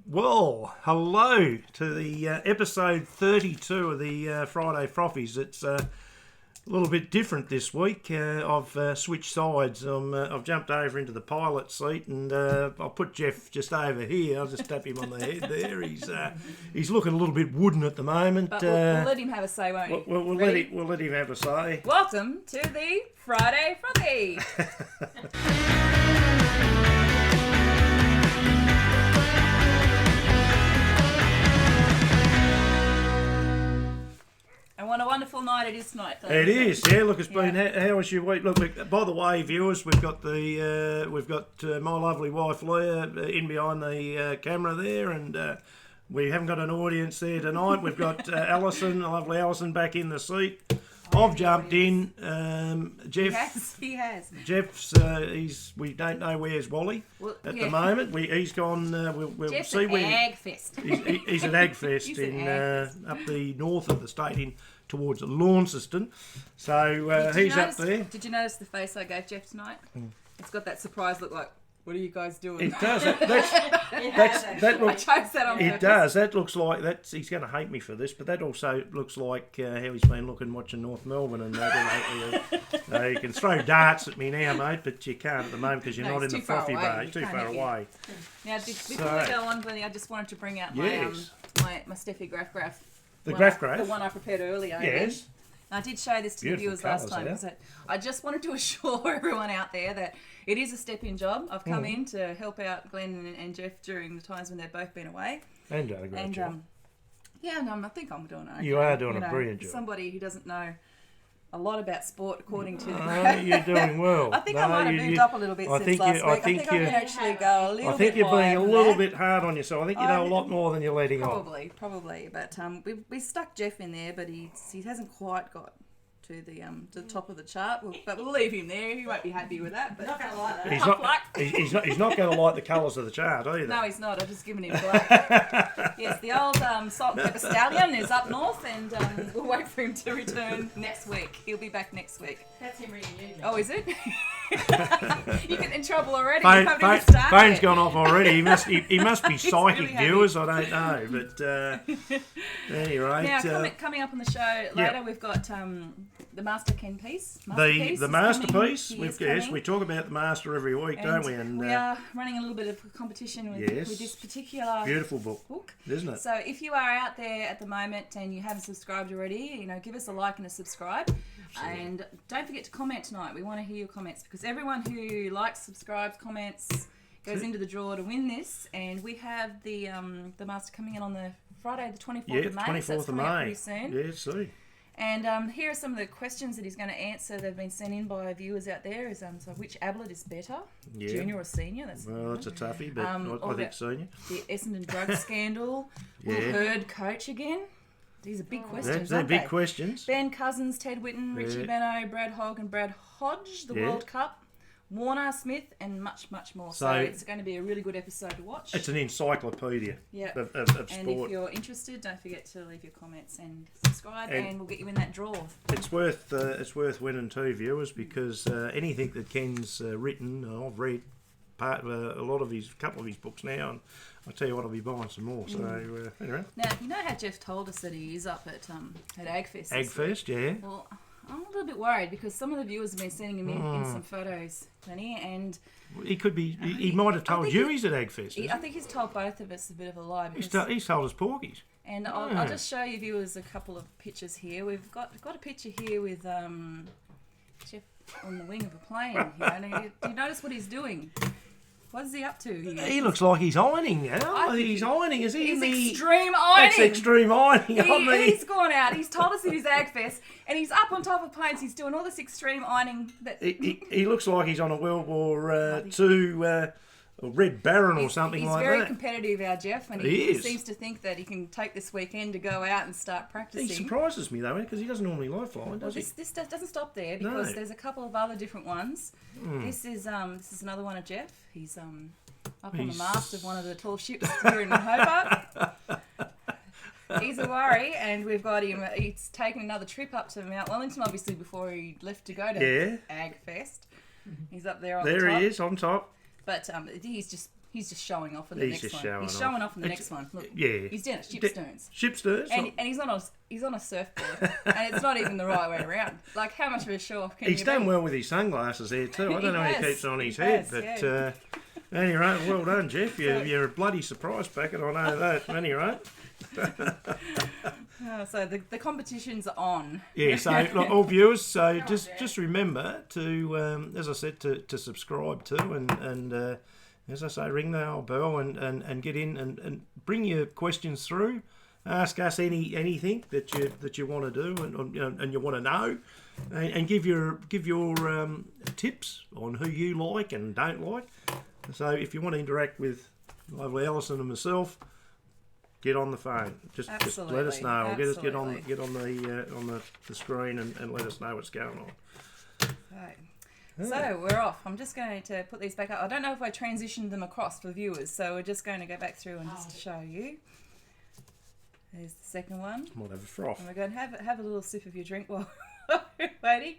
Well, hello to the episode 32 of the Friday Frothies. It's a little bit different this week. I've switched sides. I've jumped over into the pilot seat, and I'll put Jeff just over here. I'll just tap him on the head there. He's looking a little bit wooden at the moment. But we'll let him have a say, won't we? We'll let him have a say. Welcome to the Friday Frothy. And what a wonderful night it is tonight. It is, yeah. Look, it's been. How was your week? Look, by the way, viewers, we've got my lovely wife Leah in behind the camera there, and we haven't got an audience there tonight. We've got Alison, the lovely Alison, back in the seat. I've jumped in. Jeff. He has. Jeff's. We don't know where's Wally at the moment. He's gone. We'll Jeff's see at where. Agfest. He's at Agfest up the north of the state towards Launceston. So he's up there. Did you notice the face I gave Jeff tonight? It's got that surprised look like, what are you guys doing? It does. That looks. I chose that on purpose. It does. That looks like that's. He's going to hate me for this, but that also looks like how he's been looking watching North Melbourne and that. You can throw darts at me now, mate, but you can't at the moment because you're not in the Frothy Bay. Too far away. Now, before we go on, Glennie, I just wanted to bring out my Steffi graph. The graph. The one I prepared earlier. Yes. I did show this to the viewers last time because I just wanted to assure everyone out there that it is a step-in job. I've come in to help out Glenn and Jeff during the times when they've both been away. And done a great job. I think I'm doing okay. You are doing a brilliant job. Somebody who doesn't know a lot about sport, according to the you're doing well. I think I might have moved up a little bit since last week. I think I can actually go a little bit I think you're being a higher little bit hard on yourself. I think you know a lot more than you're letting on. Probably. But we stuck Jeff in there, but he hasn't quite got to the top of the chart. But we'll leave him there. He won't be happy with that. But not going to like that. He's not going to like the colours of the chart either. No, he's not. I've just given him black. Yes, the old salt and pepper stallion is up north, and we'll wait for him to return next week. He'll be back next week. That's him reading you. Oh, is it? You get in trouble already. Phone's gone off already. He must be psychic, really viewers. I don't know, but anyway. Now, coming up on the show later, we've got the Master Ken piece. The masterpiece. We talk about the master every week, don't we? And we are running a little bit of competition with this particular beautiful book, isn't it? So if you are out there at the moment and you haven't subscribed already, give us a like and a subscribe. Absolutely. And don't forget to comment tonight. We want to hear your comments because everyone who likes, subscribes, comments goes into the draw to win this. And we have the master coming in on the Friday, the 24th of May. 24th of May. Pretty soon. Yeah, see. And here are some of the questions that he's going to answer. They've been sent in by viewers out there. So which ablet is better, junior or senior? That's a toughie, but I think senior. The Essendon drug scandal. Will Hurd coach again? These are big questions, They're aren't big they? questions. Ben Cousins, Ted Whitten, Richie Beno, Brad Hogg and Brad Hodge, the World Cup, Warner Smith, and much, much more. So it's going to be a really good episode to watch. It's an encyclopedia of sport. And if you're interested, don't forget to leave your comments and subscribe, and we'll get you in that draw. It's worth winning too, viewers, because anything that Ken's written, I've read a couple of his books now, and I tell you what, I'll be buying some more. So anyway. Now you know how Jeff told us that he is up at Agfest. Agfest, yeah. Well, I'm a little bit worried because some of the viewers have been sending him in some photos, Lenny, and he could be. He might have told you he's at Agfest. I think he's told both of us a bit of a lie. He's told us porkies. And I'll just show you viewers a couple of pictures here. We've got a picture here with Jeff on the wing of a plane. Do you notice what he's doing? What is he up to? He looks like he's ironing now. He's ironing, is he? He's extreme ironing. That's extreme ironing. He's gone out. He's told us it is Agfest, and he's up on top of planes. He's doing all this extreme ironing. He looks like he's on a World War II Red Baron or something like that. He's very competitive, our Jeff, and he seems to think that he can take this weekend to go out and start practicing. He surprises me though, because he doesn't normally like flying, does he? This doesn't stop there because there's a couple of other different ones. This is another one of Jeff. He's up on the mast of one of the tall ships here in Hobart. He's a worry, and we've got him. He's taken another trip up to Mount Wellington, obviously, before he left to go to Agfest. He's up there on the top. There he is, on top. But he's He's just showing off in the He's next just one. He's showing off in the next one. Look, Yeah. he's down at Shipsterns. Shipsterns. And he's on a surfboard, and it's not even the right way around. Like, how much of a show off can He's you done be? well with his sunglasses there too. I don't know how he keeps it on his head, but anyway, well done, Jeff. You're a bloody surprise packet. I know that. Anyway. So the competition's on. Yeah, so like, all viewers, so just remember to, as I said, to subscribe to and as I say, ring the old bell and get in and bring your questions through. Ask us anything that you want to do and you want to know, and give your tips on who you like and don't like. So if you want to interact with lovely Alison and myself, get on the phone. Just let us know. Absolutely. Get on the screen and let us know what's going on. Right. So we're off. I'm just going to put these back up. I don't know if I transitioned them across for viewers, so we're just going to go back through and just show you. There's the second one. Might have a froth. And we're going to have a little sip of your drink while we're waiting.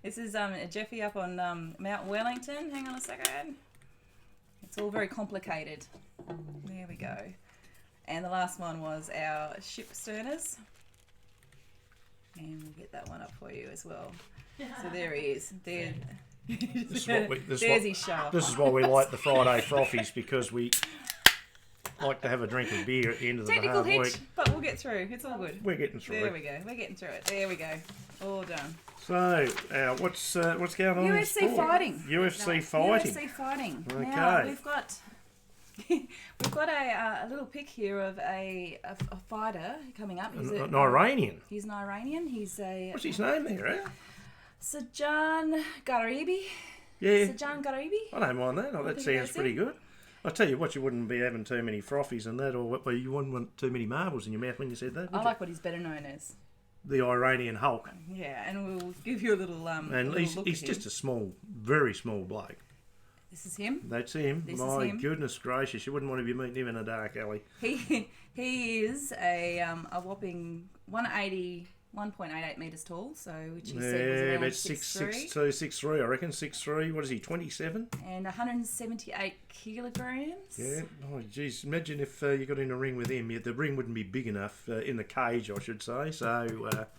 This is Jeffy up on Mount Wellington. Hang on a second. It's all very complicated. There we go. And the last one was our ship sterners. And we'll get that one up for you as well. So there he is. There. There's his show. This is why we like the Friday frothies, because we like to have a drink of beer at the end of the Technical hard hitch, week. but we'll get through. It's all good. We're getting through There it. we go. We're getting through it. There we go. All done. So, what's going on? in UFC sport? fighting. UFC fighting. UFC fighting. Okay. Now we've got a little pic here of a fighter coming up. An Iranian. He's an Iranian. He's a What's his name there, eh? Sajan Garibi. Yeah. Sajan Garibi. I don't mind that. Oh, that sounds pretty good. I tell you what, you wouldn't be having too many frothies and that, or you wouldn't want too many marbles in your mouth when you said that. I like what he's better known as. The Iranian Hulk. Yeah, and we'll give you a little And he's just a small, very small bloke. This is him. That's him. This My is him. goodness gracious, you wouldn't want to be meeting him in a dark alley. He is a whopping 1.88 metres tall, so which he said was around about 6'3". 6'3", I reckon. 6'3". What is he, 27? And 178 kilograms. Yeah. Oh, geez. Imagine if you got in a ring with him. The ring wouldn't be big enough in the cage, I should say. So, at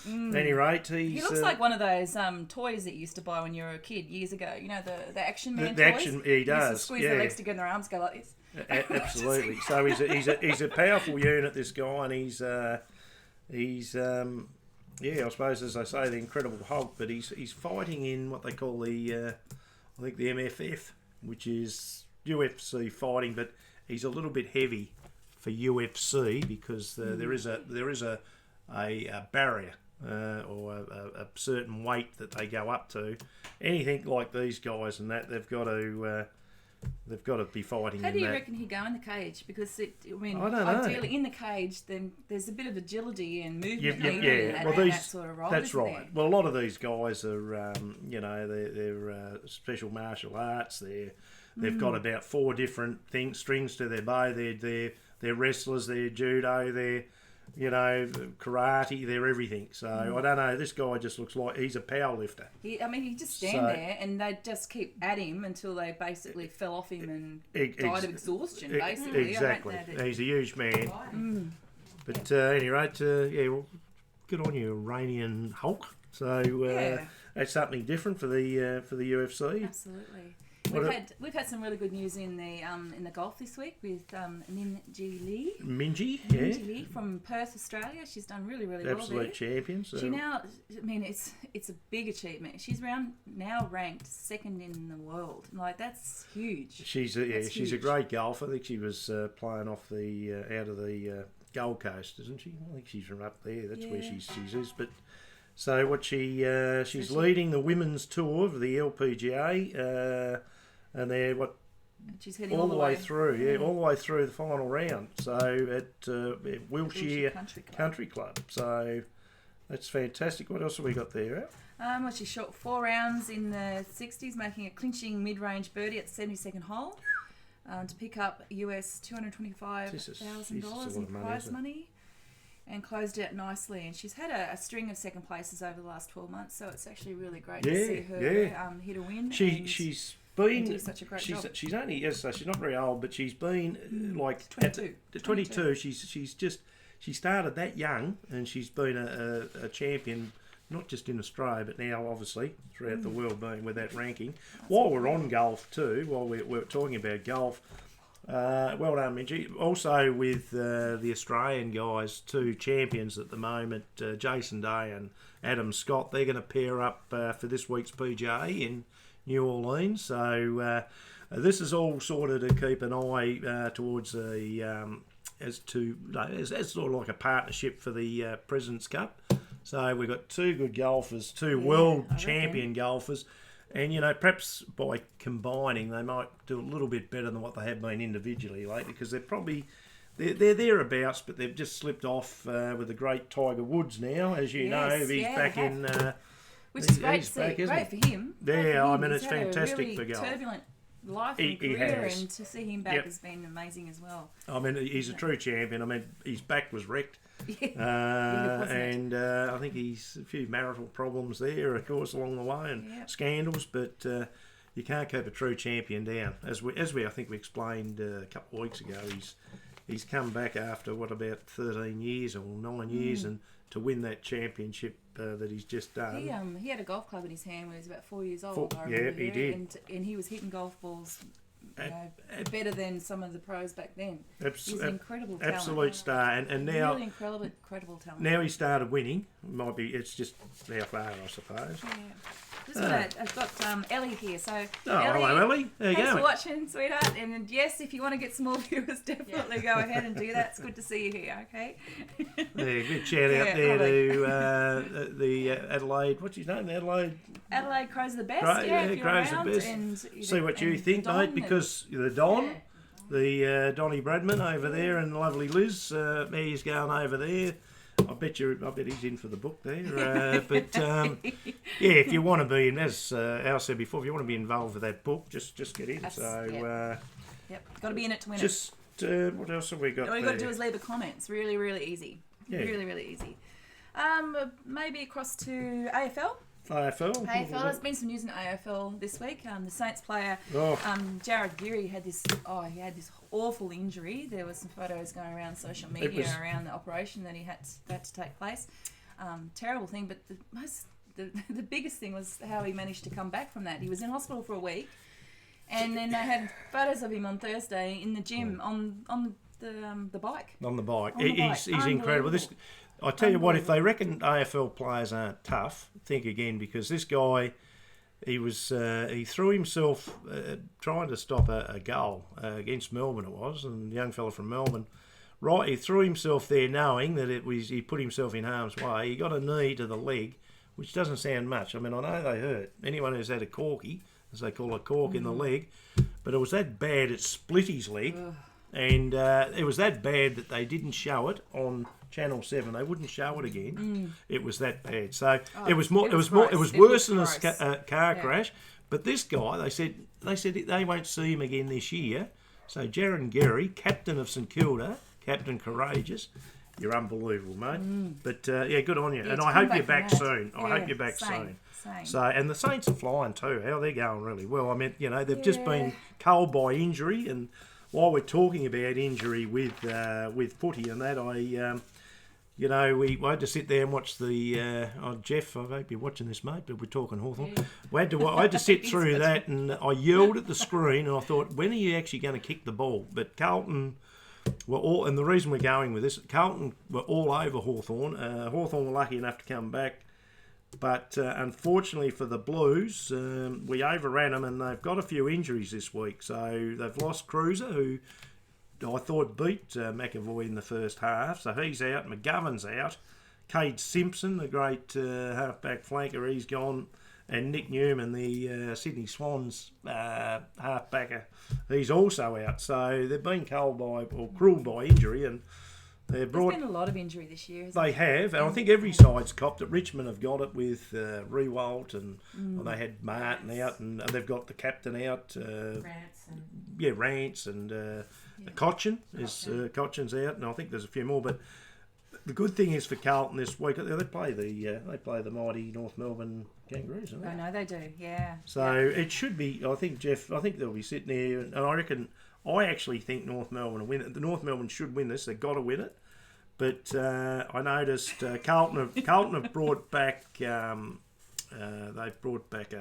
any rate, He looks like one of those toys that you used to buy when you were a kid years ago. You know, the Action Man the toys? action, he does. You used to squeeze their legs together and their arms go like this. Absolutely. So he's a powerful unit, this guy, and he's I suppose, as I say, the Incredible Hulk, but he's fighting in what they call the MFF, which is UFC fighting, but he's a little bit heavy for UFC because there is a barrier or a certain weight that they go up to. Anything like these guys and that, they've got to be fighting. How do you reckon he'd go in the cage? Because I don't know. ideally in the cage, then there's a bit of agility and movement needed yeah. and that sort of role. That's isn't right. there? Well, a lot of these guys are, they're special martial arts. They've got about 4 different strings to their bow. They're wrestlers. They're judo. They're karate. They're everything. So I don't know. This guy just looks like he's a power lifter. He just stand there and they just keep at him until they basically fell off him and died of exhaustion. Basically, Exactly. He's a huge man. But anyway, well, good on you, Iranian Hulk. So that's something different for the UFC. Absolutely. We've had some really good news in the golf this week with Minji Lee. Minji Lee from Perth, Australia. She's done really well there. Absolute champion. So. She now, it's a big achievement. She's now ranked 2nd in the world. Like, that's huge. She's a great golfer. I think she was playing off out of the Gold Coast, isn't she? I think she's from up there. That's where she is. But so what she's leading the women's tour of the LPGA. And they're she's heading all the way through, all the way through the final round. So at Wilshire Country Club. So that's fantastic. What else have we got there? She shot 4 rounds in the 60s, making a clinching mid-range birdie at the 72nd hole to pick up US $225,000 in prize money. And closed out nicely, and she's had a string of second places over the last 12 months, so it's actually really great to see her hit a win. been. do such a great job. She's only she's not very old, but she's been like 22. At 22. She started that young, and she's been a champion, not just in Australia, but now obviously throughout the world, being with that ranking. While we're on golf too, while we're talking about golf, well done, Mingy. Also with the Australian guys, 2 champions at the moment, Jason Day and Adam Scott. They're going to pair up for this week's PGA in New Orleans. So this is all sort of to keep an eye towards as sort of like a partnership for the President's Cup. So we've got 2 good golfers, 2 world champion golfers. And, you know, perhaps by combining, they might do a little bit better than what they have been individually lately, because they're thereabouts, but they've just slipped off with the great Tiger Woods now, as you know. He's back in... which is great to see. Great for him. Yeah, I mean, He's it's had fantastic a really for golf. Turbulent life and career, and to see him back has been amazing as well. I mean, he's a true champion. I mean, his back was wrecked. And I think he's a few marital problems there, of course, along the way, and scandals, but you can't keep a true champion down. As we I think we explained a couple of weeks ago, he's come back after, about 13 years or 9 years, and to win that championship that he's just done. He had a golf club in his hand when he was about 4 years old. He did. And he was hitting golf balls better than some of the pros back then. He's an incredible talent. Absolute star. And now... Really incredible talent. Now he started winning. It's just how far, I suppose. Yeah. I've got Ellie here. So, hello, Ellie. There you go. Thanks for watching, sweetheart. And yes, if you want to get some more viewers, definitely go ahead and do that. It's good to see you here, okay? Good shout out there to the Adelaide. What's his name? Adelaide Crows are the best. If you're Crows around. the best. And see what you think, mate, because the Don, the Donnie Bradman over there, and lovely Liz, he's going over there. I bet he's in for the book there. But if you want to be in, as Al said before, if you want to be involved with that book, just get in. Got to be in it to win it. What else have we got? All you got to do is leave a comment. It's really, really easy. Yeah. Really, really easy. Maybe across to AFL. AFL. There's been some news in AFL this week. The Saints player, Jared Geary, had this awful injury. There were some photos going around social media around the operation that he had to take place. Terrible thing, but the biggest thing was how he managed to come back from that. He was in hospital for a week, and then they had photos of him on Thursday in the gym on the bike. On the bike. He's incredible. I tell you what, if they reckon AFL players aren't tough, think again, because this guy, he threw himself trying to stop a goal against Melbourne, it was, and a young fella from Melbourne. Right, he threw himself there knowing that he put himself in harm's way. He got a knee to the leg, which doesn't sound much. I mean, I know they hurt. Anyone who's had a corky, as they call a cork in the leg, but it was that bad it split his leg. And it was that bad that they didn't show it on Channel 7. They wouldn't show it again. It was that bad. So it was worse than a car crash. But this guy, they said they won't see him again this year. So Jared Geary, captain of St Kilda, captain courageous, you're unbelievable, mate. But good on you. And I hope you're back soon. I hope you're back soon. Same. So, and the Saints are flying too. How they're going really well. I mean, they've just been culled by injury. And while we're talking about injury with footy and that, we had to sit there and watch the Jeff. I hope you're watching this, mate. But we're talking Hawthorn. Yeah. I had to sit through that, and I yelled at the screen, and I thought, when are you actually going to kick the ball? But Carlton were all, and the reason we're going with this, Carlton were all over Hawthorn. Hawthorn were lucky enough to come back. But unfortunately for the Blues, we overran them, and they've got a few injuries this week. So they've lost Cruiser, who I thought beat McAvoy in the first half. So he's out. McGovern's out. Cade Simpson, the great halfback flanker, he's gone. And Nick Newman, the Sydney Swans halfbacker, he's also out. So they've been cruel by injury, and there's been a lot of injury this year. They have, and I think every side's copped it. Richmond have got it with Rewalt, and they had Martin out, and they've got the captain out. Rance and Cochin. Cochin's out, and I think there's a few more. But the good thing is for Carlton this week, they play the mighty North Melbourne Kangaroos, don't they? I know they do, yeah. So it should be. I think they'll be sitting there, and I actually think North Melbourne will win it. The North Melbourne should win this. They've got to win it. But I noticed Carlton have brought back. They've brought back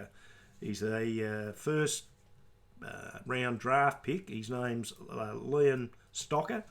he's a first round draft pick. His name's Leon Stocker.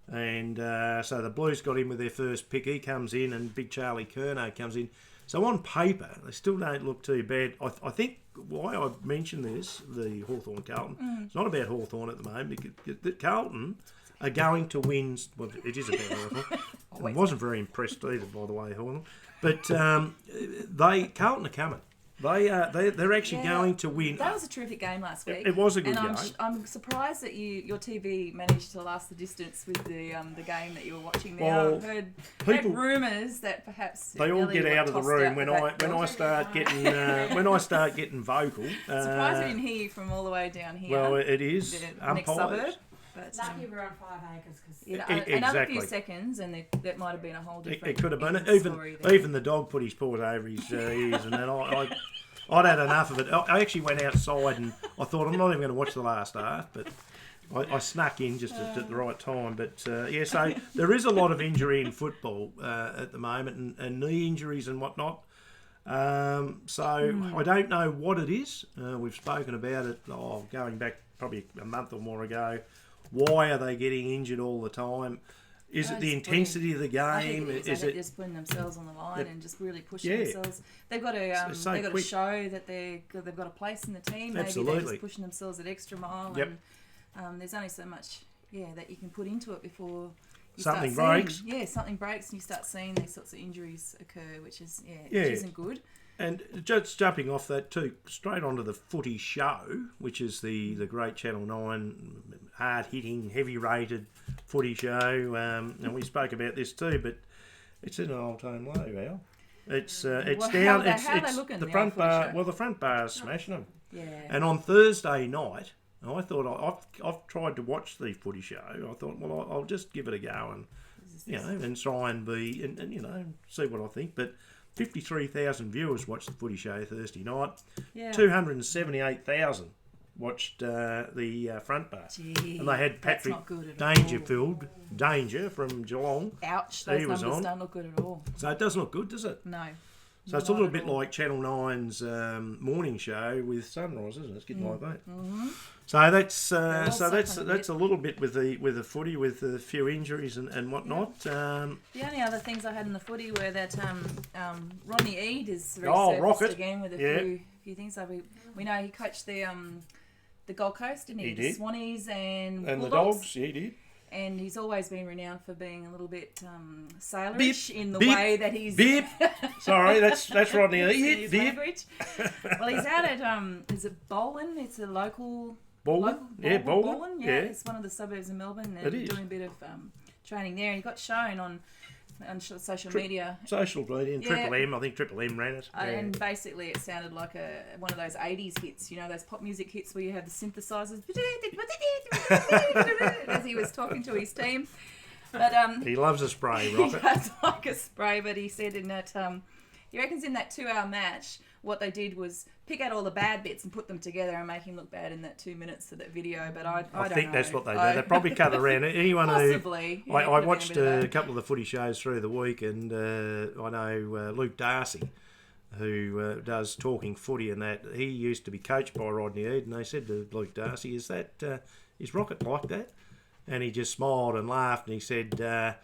And so the Blues got in with their first pick. He comes in, and Big Charlie Curnow comes in. So on paper, they still don't look too bad. I think why I mentioned this, the Hawthorn Carlton, it's not about Hawthorn at the moment. Because Carlton are going to win. Well, it is about Hawthorn. I wasn't very impressed either, by the way, Hawthorn. But Carlton are coming. They're actually going to win. That was a terrific game last week. It was a good game. I'm surprised that your TV managed to last the distance with the game that you were watching there. Well, I've heard rumours that perhaps they all get out of the room when I start getting vocal. Surprised we didn't hear you from all the way down here. Well, it is the next suburb. But, lucky we're on 5 acres because another few seconds and that might have been a whole different. It could have been even the dog put his paws over his ears, and then I'd had enough of it. I actually went outside and I thought I'm not even going to watch the last half, but I snuck in just at the right time. But so there is a lot of injury in football at the moment, and knee injuries and whatnot. I don't know what it is. We've spoken about it going back probably a month or more ago. Why are they getting injured all the time? Is it the intensity of the game? I think it is. They're just putting themselves on the line and just really pushing themselves. They've got to show that they've got a place in the team. Absolutely. Maybe they're just pushing themselves at extra mile. Yep. And there's only so much that you can put into it before something breaks. Something breaks and you start seeing these sorts of injuries occur, which isn't good. And just jumping off that too, straight onto the footy show, which is the great Channel 9 hard-hitting, heavy-rated footy show. And we spoke about this too, but it's in an old-time low, Al. It's down. How are they looking? The front bar. Well, the front bar's smashing them. Yeah. And on Thursday night, I thought I've tried to watch the footy show. I thought, well, I'll just give it a go and try and be and see what I think, but. 53,000 viewers watched the footy show Thursday night. Yeah. 278,000 watched the front bar. Gee, and they had Patrick Danger from Geelong. Ouch, those numbers don't look good at all. So it doesn't look good, does it? No. So it's a little bit like Channel 9's morning show with Sunrise, isn't it? It's getting like that. Mm-hmm. So that's a little bit with the footy, with a few injuries and whatnot. Yeah. The only other things I had in the footy were that Rodney Eade is resurfaced again with a few things. So we know he coached the Gold Coast, didn't he? He did. The Swannies and the Dogs. He did. And he's always been renowned for being a little bit sailorish in the way that he's... Sorry, that's Rodney Eade. Well, he's out at, is it Bolin? It's a local... Bolin? Bolin. Yeah, it's one of the suburbs of Melbourne. And doing a bit of training there. And he got shown on social media. Social media and Triple M. I think Triple M ran it. And basically it sounded like one of those 80s hits, those pop music hits where you have the synthesizers as he was talking to his team. But he loves a spray, Rocket. He does like a spray, but he said in that he reckons in that 2-hour match what they did was pick out all the bad bits and put them together and make him look bad in that 2 minutes of that video. But I don't think know. that's what they do. They probably cut around it. Anyone possibly. I watched a couple of the footy shows through the week, and I know Luke Darcy, who does Talking Footy, and that he used to be coached by Rodney Eade, and they said to Luke Darcy, "Is Rocket like that?" And he just smiled and laughed, and he said, I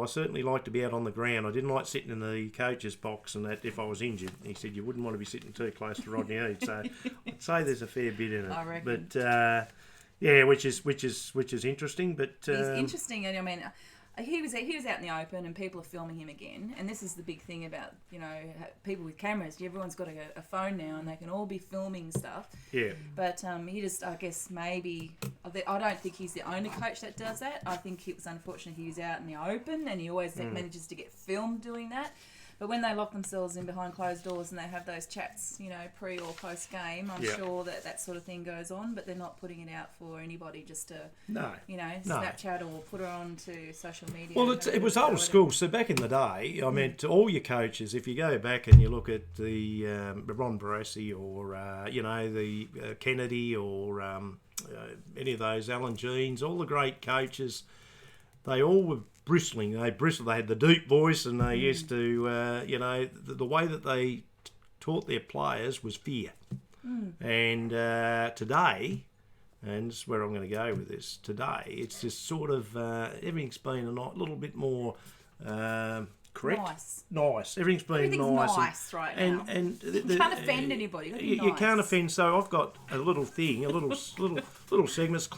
certainly like to be out on the ground. I didn't like sitting in the coach's box and that if I was injured. He said you wouldn't want to be sitting too close to Rodney Eade. So I'd say there's a fair bit in it. I reckon. But which is interesting. But he's interesting, and I mean, he was out in the open, and people are filming him again. And this is the big thing about people with cameras. Everyone's got a phone now, and they can all be filming stuff. Yeah. But he just, I guess, maybe I don't think he's the only coach that does that. I think it was unfortunate he was out in the open, and he always manages to get filmed doing that. But when they lock themselves in behind closed doors and they have those chats, pre or post game, I'm sure that sort of thing goes on. But they're not putting it out for anybody just to, Snapchat or put it on to social media. Well, it was old school. So back in the day, I mean, to all your coaches, if you go back and you look at the Ron Barassi or the Kennedy or any of those Alan Jeans, all the great coaches, they all were bristling. They bristled. They had the deep voice, and they used to, the way that they taught their players was fear. And today, and this is where I'm going to go with this, today, it's just sort of, everything's been a little bit more correct. Nice. Everything's nice right now. And you can't offend anybody. You can't offend. So I've got a little thing, a little segment.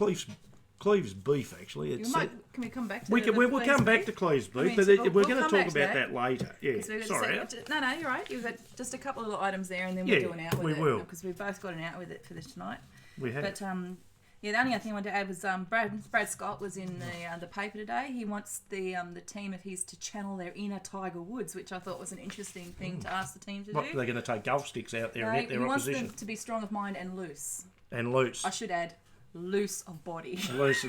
Cleve's beef, actually. Can we come back to we'll come back to Cleve's beef, but we're going to talk about that later. Yeah, sorry. No, you're right. You've got just a couple of little items there, and then we'll do an out with it. We will. Because we've both got an out with it for this tonight. We have. But, the only other thing I wanted to add was Brad Scott was in the paper today. He wants the team of his to channel their inner Tiger Woods, which I thought was an interesting thing to ask the team to do. They're going to take golf sticks out there and hit their opposition. He wants them to be strong of mind and loose. I should add, loose of body. Loose.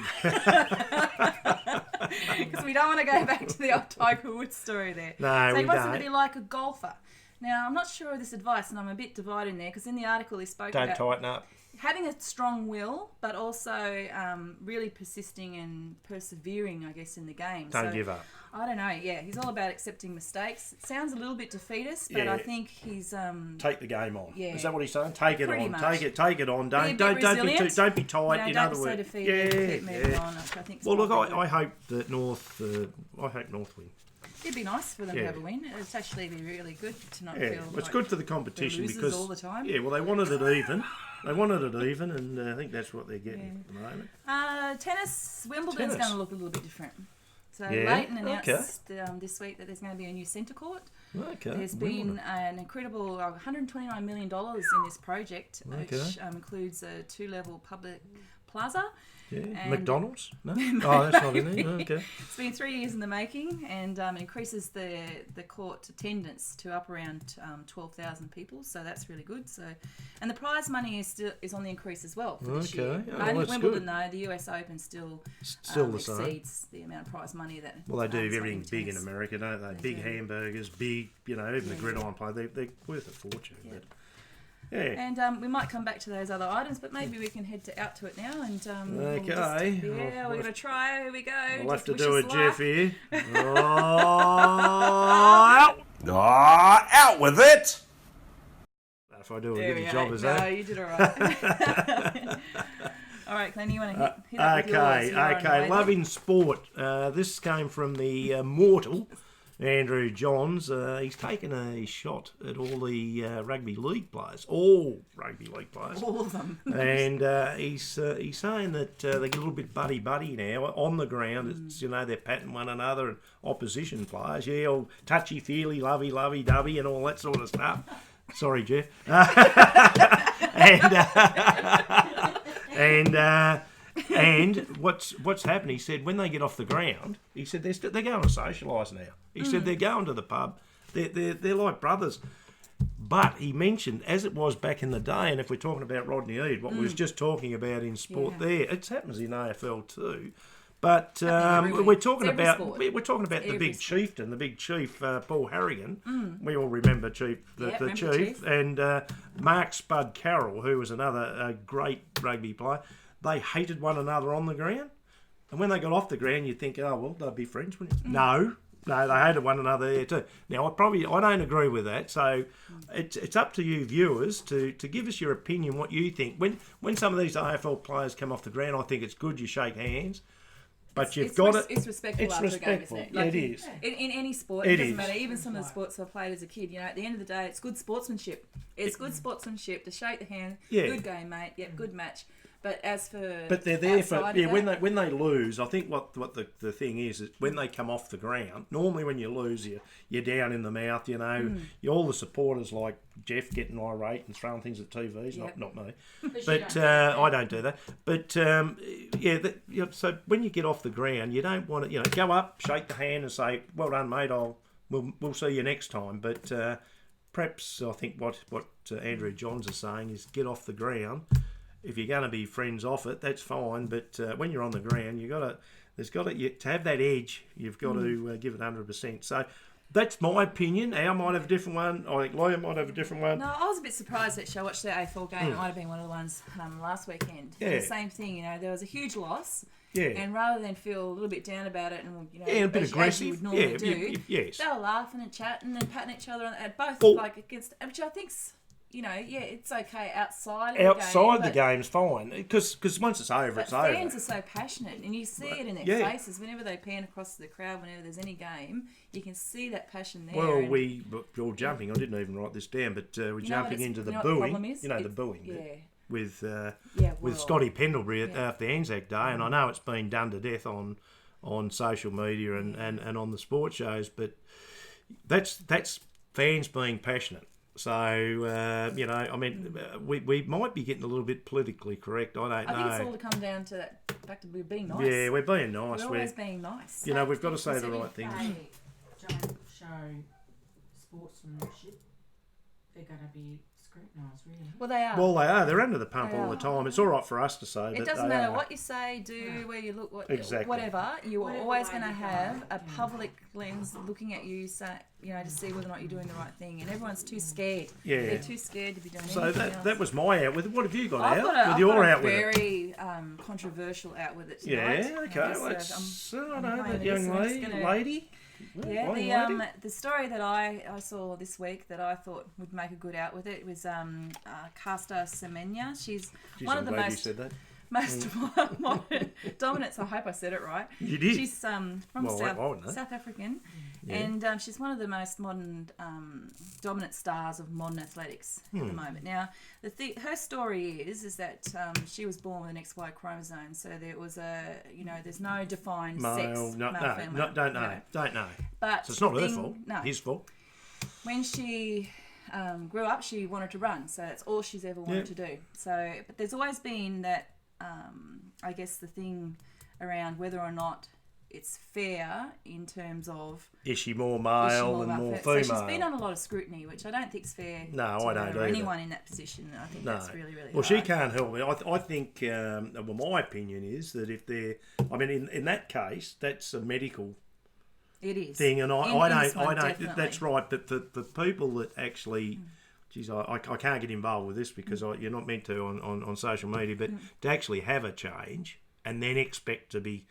Because we don't want to go back to the old Tiger Woods story there. No, so he wants them to be like a golfer. Now, I'm not sure of this advice, and I'm a bit divided in there, because in the article he spoke about... Don't tighten up. Having a strong will, but also really persisting and persevering, I guess, in the game. Don't give up. I don't know, he's all about accepting mistakes. It sounds a little bit defeatist, but I think he's... take the game on. Yeah. Is that what he's saying? Take it on. Much. Take it on. Don't be tight. In other words, don't be so defeated. Keep moving on. I think well, look, I hope that North win. It'd be nice for them to have a win. It'd actually be really good to not feel it's good for the competition because all the time. Yeah, well, they wanted it even. And I think that's what they're getting at the moment. Tennis, Wimbledon's going to look a little bit different. So Leighton announced this week that there's going to be a new centre court. Okay. There's been an incredible $129 million in this project, which includes a 2-level public plaza. Yeah. McDonald's? No? Oh, that's not in there. Okay. It's been 3 years in the making, and increases the court attendance to up around 12,000 people. So that's really good. And the prize money is on the increase as well for this year. Only Wimbledon, though, the US Open still the exceeds the amount of prize money that. Well, they do everything big in America, don't they? Big hamburgers, big, even the gridiron play. They're worth a fortune. Yeah. Yeah. And we might come back to those other items, but maybe we can head out to it now. And we're going to try. Here we go. We'll have to do a Jeff here. Out with it! If I do a good job as that. No, you did all right. All right, Glenn, you want to hit up with yours? Okay. Loving sport. This came from the mortal Andrew Johns. He's taken a shot at all the rugby league players, all of them, and he's saying that they get a little bit buddy now on the ground. It's they're patting one another and opposition players, all touchy feely, lovey dovey, and all that sort of stuff. Sorry, Jeff. And what's happened? He said when they get off the ground, he said they're going to socialise now. He said they're going to the pub. They're like brothers. But he mentioned, as it was back in the day, and if we're talking about Rodney Eade, what we was just talking about in sport there, it happens in AFL too. But we're talking about the big chieftain, the big chief, Paul Harrigan. We all remember the chief, and Mark Spud Carroll, who was another great rugby player. They hated one another on the ground, and when they got off the ground, you'd think, oh well, they'd be friends, wouldn't you? No, they hated one another there too. Now, I don't agree with that. So it's up to you viewers to give us your opinion, what you think. When some of these AFL players come off the ground, I think it's good you shake hands. But it's respectful after the game, isn't it? Like, it is. In any sport, it doesn't matter. Even some of the sports I played as a kid, at the end of the day, it's good sportsmanship. It's good sportsmanship to shake the hand. Yeah. Good game, mate. Yep, good match. But they're there for when they lose. I think what the thing is when they come off the ground. Normally, when you lose, you're down in the mouth. All the supporters like Jeff getting irate and throwing things at TVs. Not me, but I don't do that. But so when you get off the ground, you don't want to go up, shake the hand, and say, "Well done, mate. I'll we'll see you next time. But perhaps I think what Andrew Johns is saying is get off the ground. If you're going to be friends off it, that's fine. But when you're on the ground, to have that edge. You've got to give it 100%. So that's my opinion. Al might have a different one. I think Lawyer might have a different one. No, I was a bit surprised actually. I watched the AFL game. It might have been one of the ones last weekend. Yeah. The same thing. There was a huge loss. Yeah. And rather than feel a little bit down about it and a bit as aggressive, you would normally do, yes, they were laughing and chatting and patting each other on both against, which I think's it's okay outside the game's fine because once it's over, it's over. Fans are so passionate, and you see it in their faces whenever they pan across the crowd. Whenever there's any game, you can see that passion there. Well, you're jumping. I didn't even write this down, but we're jumping into the booing. The booing. Yeah. With Scotty Pendlebury after Anzac Day, and I know it's been done to death on social media and on the sports shows, but that's fans being passionate. So we might be getting a little bit politically correct. I don't know. I think it's all to come down to that fact that we're being nice. Yeah, we're being nice. We're always being nice. We've got to say the right things. If they don't show sportsmanship, they're going to be scrutinised, really. Well, they are. Well, they are. They're under the pump all the time. It's all right for us to say, but it doesn't matter what you say, do, where you look, whatever. You're always going to have a public lens looking at you, to see whether or not you're doing the right thing. And everyone's too scared. Yeah. They're too scared to be doing anything else. That was my out with it. What have you got I've out? Got a very controversial out with it tonight. Yeah, okay. I know that young lady. Yeah, the story that I saw this week that I thought would make a good out with it was Caster Semenya. She's one of the most modern dominants. I hope I said it right. You did. She's from South African, and she's one of the most modern dominant stars of modern athletics at the moment. Now, her story is that she was born with an XY chromosome, so there was there's no defined sex. Don't know. But so it's not her fault. No, his fault. When she grew up, she wanted to run, so that's all she's ever wanted to do. So, but there's always been that. I guess the thing around whether or not it's fair in terms of is she more male and more female? So she's been on a lot of scrutiny, which I don't think is fair. No, I don't either. Anyone in that position, I think that's really, really. Well, hard. she can't help it. I think. My opinion is that if they're, in that case, that's a medical. It is thing, and I don't. Definitely. That's right. But the people that actually. Geez, I can't get involved with this because you're not meant to on social media, but to actually have a change and then expect to be,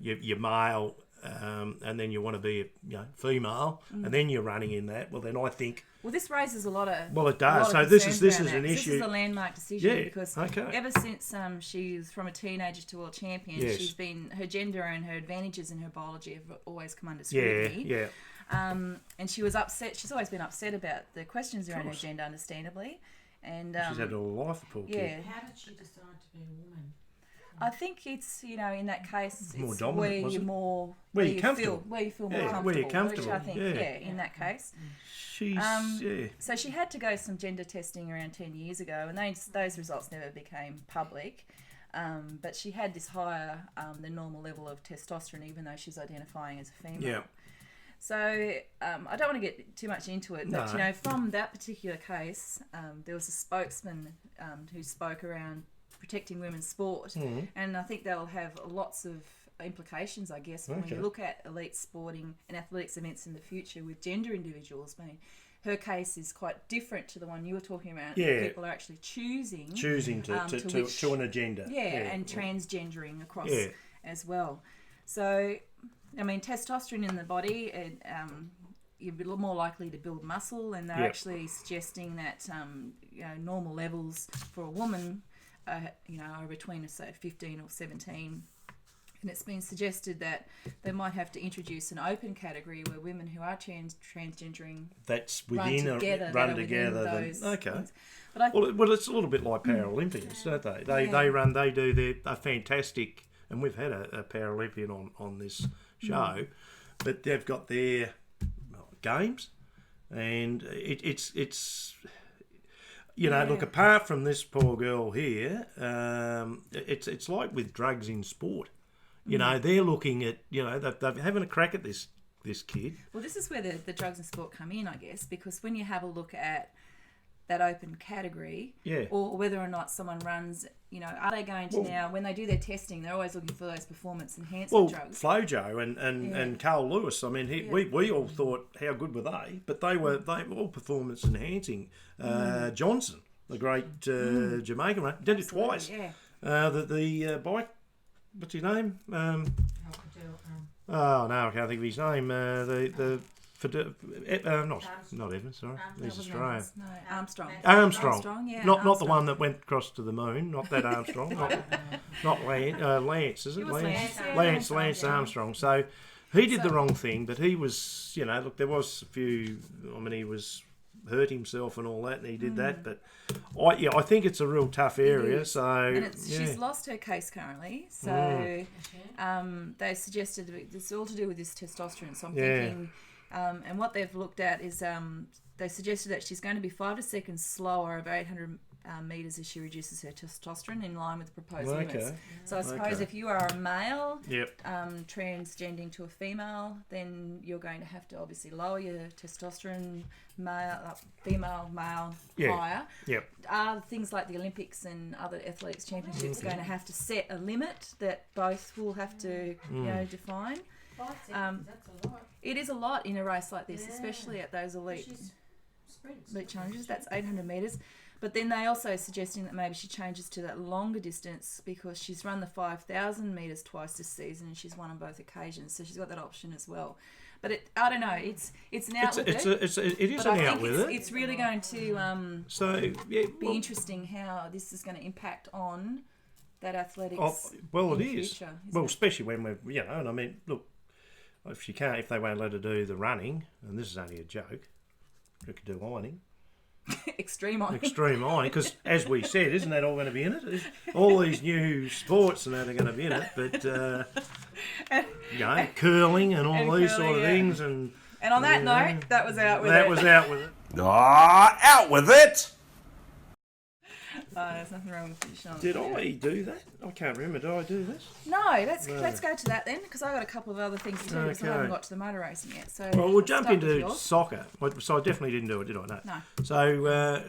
you're male, and then you want to be, female, and then you're running in that. Well, then I think. Well, this raises a lot of. Well, it does. So this is an issue. This is a landmark decision because ever since she's from a teenager to world champion, she's been her gender and her advantages in her biology have always come under scrutiny. Yeah. And she was upset. She's always been upset about the questions around her gender, understandably. And she's had all her life, the poor kid. How did she decide to be a woman? I think it's in that case more it's dominant, where you feel more comfortable. Where you're comfortable. Which I think in that case. So she had to go some gender testing around 10 years ago, and those results never became public. But she had this higher than normal level of testosterone, even though she's identifying as a female. Yeah. So I don't want to get too much into it, but from that particular case, there was a spokesman who spoke around protecting women's sport, and I think they'll have lots of implications, I guess, when you look at elite sporting and athletics events in the future with gender individuals. I mean, her case is quite different to the one you were talking about. Yeah. People are actually choosing to an agenda. And transgendering across as well. So. I mean, testosterone in the body, you're more likely to build muscle, and they're actually suggesting that normal levels for a woman, are between say 15 or 17, and it's been suggested that they might have to introduce an open category where women who are transgendering that's within run together. Okay. But well, it's a little bit like Paralympians, don't they? They do a fantastic, and we've had a Paralympian on this show, but they've got their games, and it's look, apart from this poor girl here, it's like with drugs in sport. They're looking at they're having a crack at this this kid. Well, this is where the drugs and sport come in, I guess, because when you have a look at that open category, or whether or not someone runs, are they going to now, when they do their testing, they're always looking for those performance enhancement drugs. Flojo and Carl Lewis, I mean, we all thought, how good were they? But they were all performance enhancing. Johnson, the great Jamaican runner, did it twice. Yeah. The bike, what's his name? Oh no, I can't think of his name. Not Evans, sorry. He's Australian. No, Armstrong. Armstrong, yeah. Not the one that went across to the moon. Not that Armstrong. not Lance, is it? Lance Armstrong. So he did the wrong thing, but he was, look, there was a few. I mean, he was hurt himself and all that, and he did that. But I think it's a real tough area. So and she's lost her case currently. So they suggested it's all to do with this testosterone. So I'm thinking. And what they've looked at is they suggested that she's going to be 5 to 6 seconds slower over 800 metres as she reduces her testosterone in line with the proposed limits. So I suppose if you are a male transgending to a female, then you're going to have to obviously lower your testosterone, female, male higher. Things like the Olympics and other athletics championships are going to have to set a limit that both will have to define. 5 seconds, that's a lot. It is a lot in a race like this, especially at those elite challenges. That's 800 metres. But then they also suggesting that maybe she changes to that longer distance because she's run the 5,000 metres twice this season and she's won on both occasions. So she's got that option as well. But I don't know. It's an out with it. It is an out with it. It's really going to be interesting how this is going to impact on that athletics. Well, it in the is. Future, well, especially when we're, and I mean, look. If they won't let her do the running, and this is only a joke, you could do ironing. Extreme ironing. Because as we said, isn't that all going to be in it? All these new sports and that are going to be in it, but curling and all these sort of things. And on that note, that was out with it. That was out with it. Out with it! There's nothing wrong with traditional. Did I do that? I can't remember. Did I do this? No, let's go to that then, because I've got a couple of other things to do because I haven't got to the motor racing yet. So we'll jump into soccer. So I definitely didn't do it, did I? No. So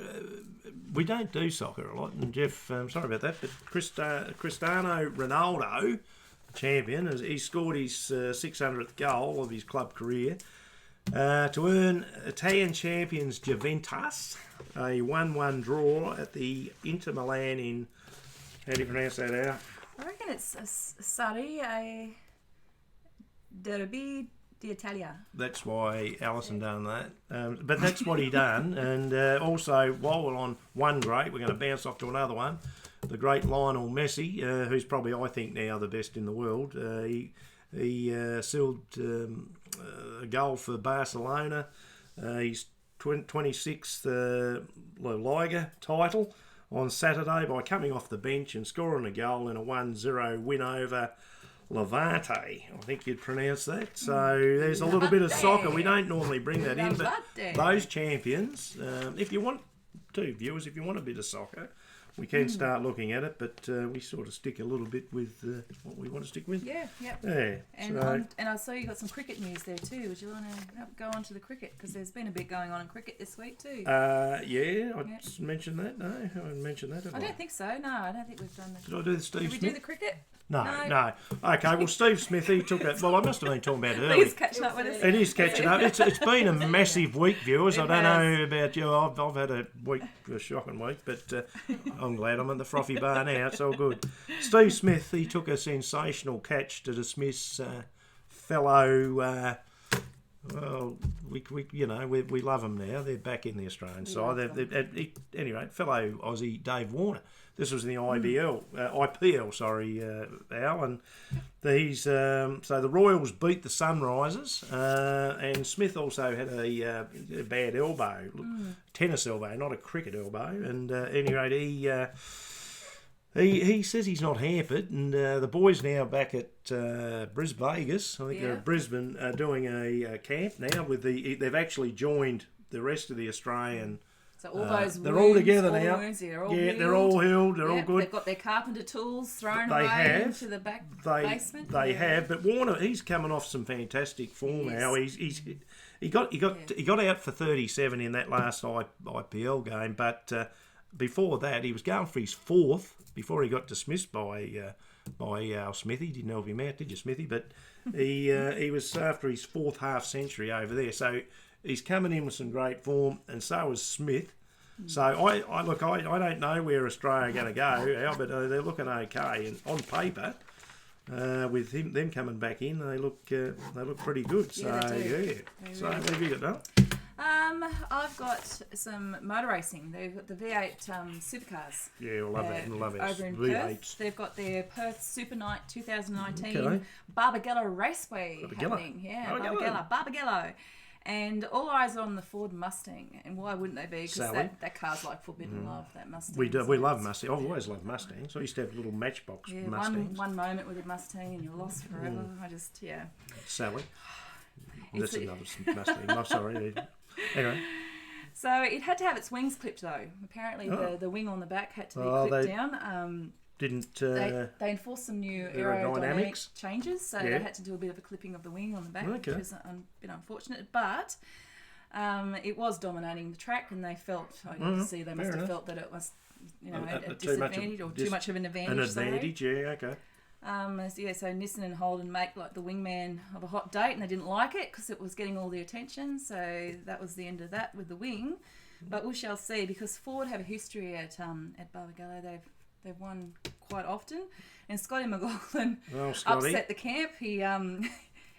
we don't do soccer a lot, and Jeff, sorry about that, but Cristiano Ronaldo, champion, he scored his 600th goal of his club career to earn Italian champions Juventus a 1-1 draw at the Inter Milan in, how do you pronounce that out? I reckon it's Serie Derby d'Italia. That's why Alison done that. But that's what he done. And also, while we're on one great, we're going to bounce off to another one. The great Lionel Messi, who's probably, I think, now the best in the world. He sealed a goal for Barcelona. He's 26th La Liga title on Saturday by coming off the bench and scoring a goal in a 1-0 win over Levante. I think you'd pronounce that. So there's a little bit of soccer. We don't normally bring that in, but those champions, if you want to, viewers, if you want a bit of soccer, we can start looking at it, but we sort of stick a little bit with what we want to stick with. Yeah. And I saw you got some cricket news there too. Would you want to go on to the cricket? Because there's been a bit going on in cricket this week too. I mentioned that. No, I haven't mentioned that. I don't think so. No, I don't think we've done that. Did I do the Steve Smith? Did we do the cricket? No. Okay, well, Steve Smith, he took it. Well, I must have been talking about it earlier. He's catching up with us. It is catching up. It's been a massive week, viewers. I don't know about you. I've had a shocking week, but I'm glad I'm at the Frothy bar now. It's all good. Steve Smith, he took a sensational catch to dismiss fellow. We love them now. They're back in the Australian side. At any rate, fellow Aussie Dave Warner. This was in the IPL, Al, and these. So the Royals beat the Sunrisers, and Smith also had a bad elbow, tennis elbow, not a cricket elbow. And at any rate, he says he's not hampered, and the boys now back at Brisbane, Vegas. I think they're at Brisbane doing a camp now. They've actually joined the rest of the Australian So all those they're all wounds, together all the now. wounds, they're all Yeah, healed. they're all healed. They're all Yep, good. They've got their carpenter tools thrown They away have. into the back basement. They have, but Warner, he's coming off some fantastic form now. He got out for 37 in that last IPL game, but before that he was going for his fourth before he got dismissed by Smithy. Didn't help him out, did you, Smithy? But he was after his fourth half century over there, so he's coming in with some great form, and so is Smith. So I don't know where Australia are going to go, Al, but they're looking okay, and on paper, with them coming back in, they look pretty good. So So what have you got, Al? I've got some motor racing. They've got the V8 supercars. Yeah, I love that. I love it. Over in V8s. Perth, they've got their Perth Super Night 2019 Okay. Barbagallo Raceway Barbagallo. happening. Yeah, Barbagallo. Barbagallo. And all eyes are on the Ford Mustang. And why wouldn't they be? Because that car's like forbidden love, that Mustang. We do. We love Mustangs. I've always loved Mustangs. I used to have little Matchbox Mustangs. One moment with a Mustang and you're lost forever. Sally. That's another Mustang. I'm sorry. Anyway. So it had to have its wings clipped though. Apparently the wing on the back had to be clipped down. They enforced some new aerodynamic changes, so they had to do a bit of a clipping of the wing on the back, which was a bit unfortunate. But it was dominating the track, and they felt, they must have felt that it was, a disadvantage or too much of an advantage. An advantage, yeah, okay. So Nissan and Holden make like the wingman of a hot date, and they didn't like it because it was getting all the attention. So that was the end of that with the wing. But we shall see, because Ford have a history at Barbagallo. They've won quite often, and Scotty McLaughlin upset the camp. He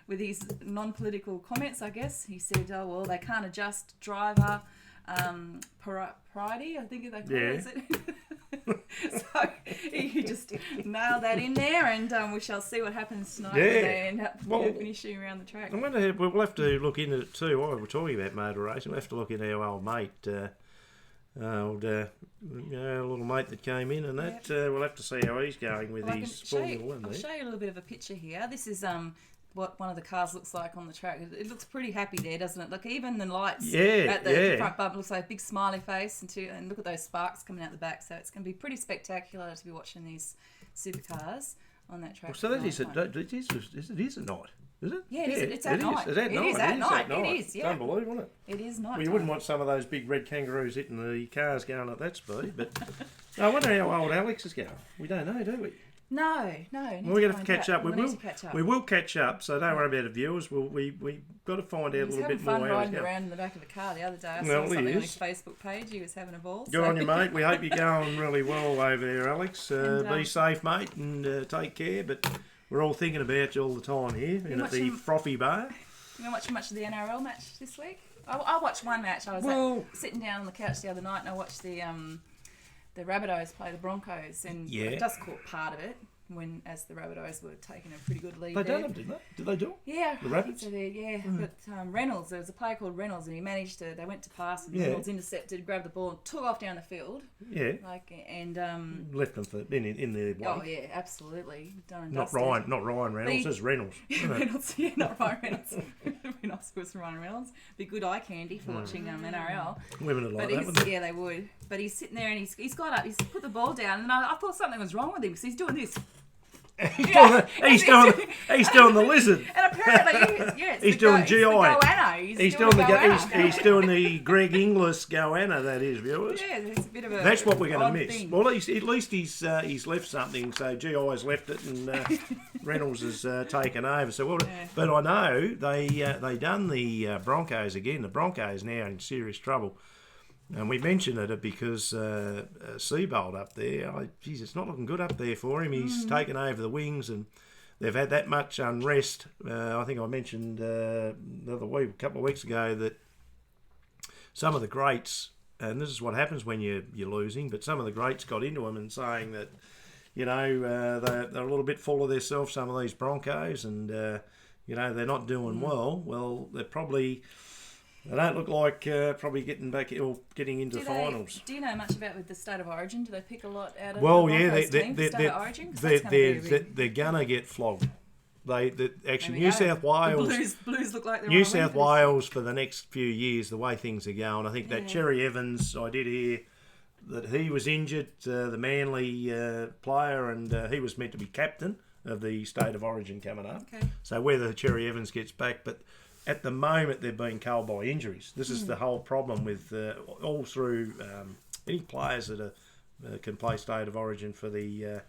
with his non-political comments, I guess he said, "Oh well, they can't adjust driver priority." I think they call it. So he just nailed that in there, and we shall see what happens tonight when they end up finishing around the track. We'll have to look into it too. While we're talking about motor racing, we'll have to look into our old mate, little mate that came in, and that we'll have to see how he's going with his Formula One. I'll show you a little bit of a picture here. This is what one of the cars looks like on the track. It looks pretty happy there, doesn't it? Look, even the lights at the front bumper looks like a big smiley face, and look at those sparks coming out the back. So it's going to be pretty spectacular to be watching these supercars on that track. Well, so it is at night, is it? Yeah, it's at night. It is at night. It is, yeah. It's unbelievable, isn't it? It is night. Well, you wouldn't want some of those big red kangaroos hitting the cars going at that speed, but I wonder how old Alex is going. We don't know, do we? No. Well, we're going to have to catch up. We will catch up, so don't worry about the viewers. We've got to find out a little bit more. He was having fun riding around in the back of the car the other day. I saw something on his Facebook page. He was having a ball. Good on you, mate. We hope you're going really well over there, Alex. Be safe, mate, and take care. But we're all thinking about you all the time here at the Frothy bar. You watch much of the NRL match this week? I watched one match. I was sitting down on the couch the other night, and I watched the Rabbitohs play the Broncos, and I just caught part of it as the Rabbitohs were taking a pretty good lead. They done them, didn't they? Did they do it? Yeah, the Rabbits. So but Reynolds, there was a player called Reynolds, and he managed to. They went to pass, and Reynolds intercepted, grabbed the ball, and took off down the field. Yeah. Left them in their way. Oh yeah, absolutely. Done and not dusted. Ryan Reynolds. It's Reynolds. Reynolds, not Ryan Reynolds. Reynolds was Ryan Reynolds. Be good eye candy for watching NRL. Women would like that, wouldn't they? Yeah, they would. But he's sitting there and he's got up. He's put the ball down, and I thought something was wrong with him because he's doing this. He's doing the lizard. And apparently, he's doing GI. He's doing the Greg Inglis goanna. That is, viewers. Yeah, it's a bit of a. That's what we're going to miss. Thing. Well, at least he's left something. So GI's left it, and Reynolds has taken over. So, but I know they done the Broncos again. The Broncos now in serious trouble. And we mentioned it because Seabold up there, it's not looking good up there for him. He's taken over the wings, and they've had that much unrest. I think I mentioned a couple of weeks ago, that some of the greats, and this is what happens when you're losing, but some of the greats got into him and saying that, they're a little bit full of themselves, some of these Broncos, and, they're not doing well. Well, they don't look like probably getting back or getting into the finals. Do you know much about with the State of Origin? Do they pick a lot out of the Broncos team for State of Origin? They're going to get flogged. Actually, New South Wales. Blues look like they're New on South Olympics. Wales for the next few years, the way things are going. I think that Cherry Evans, I did hear that he was injured, the Manly player, and he was meant to be captain of the State of Origin coming up. Okay. So whether Cherry Evans gets back, but at the moment they're being culled by injuries. This is the whole problem with all through any players that can play State of Origin for the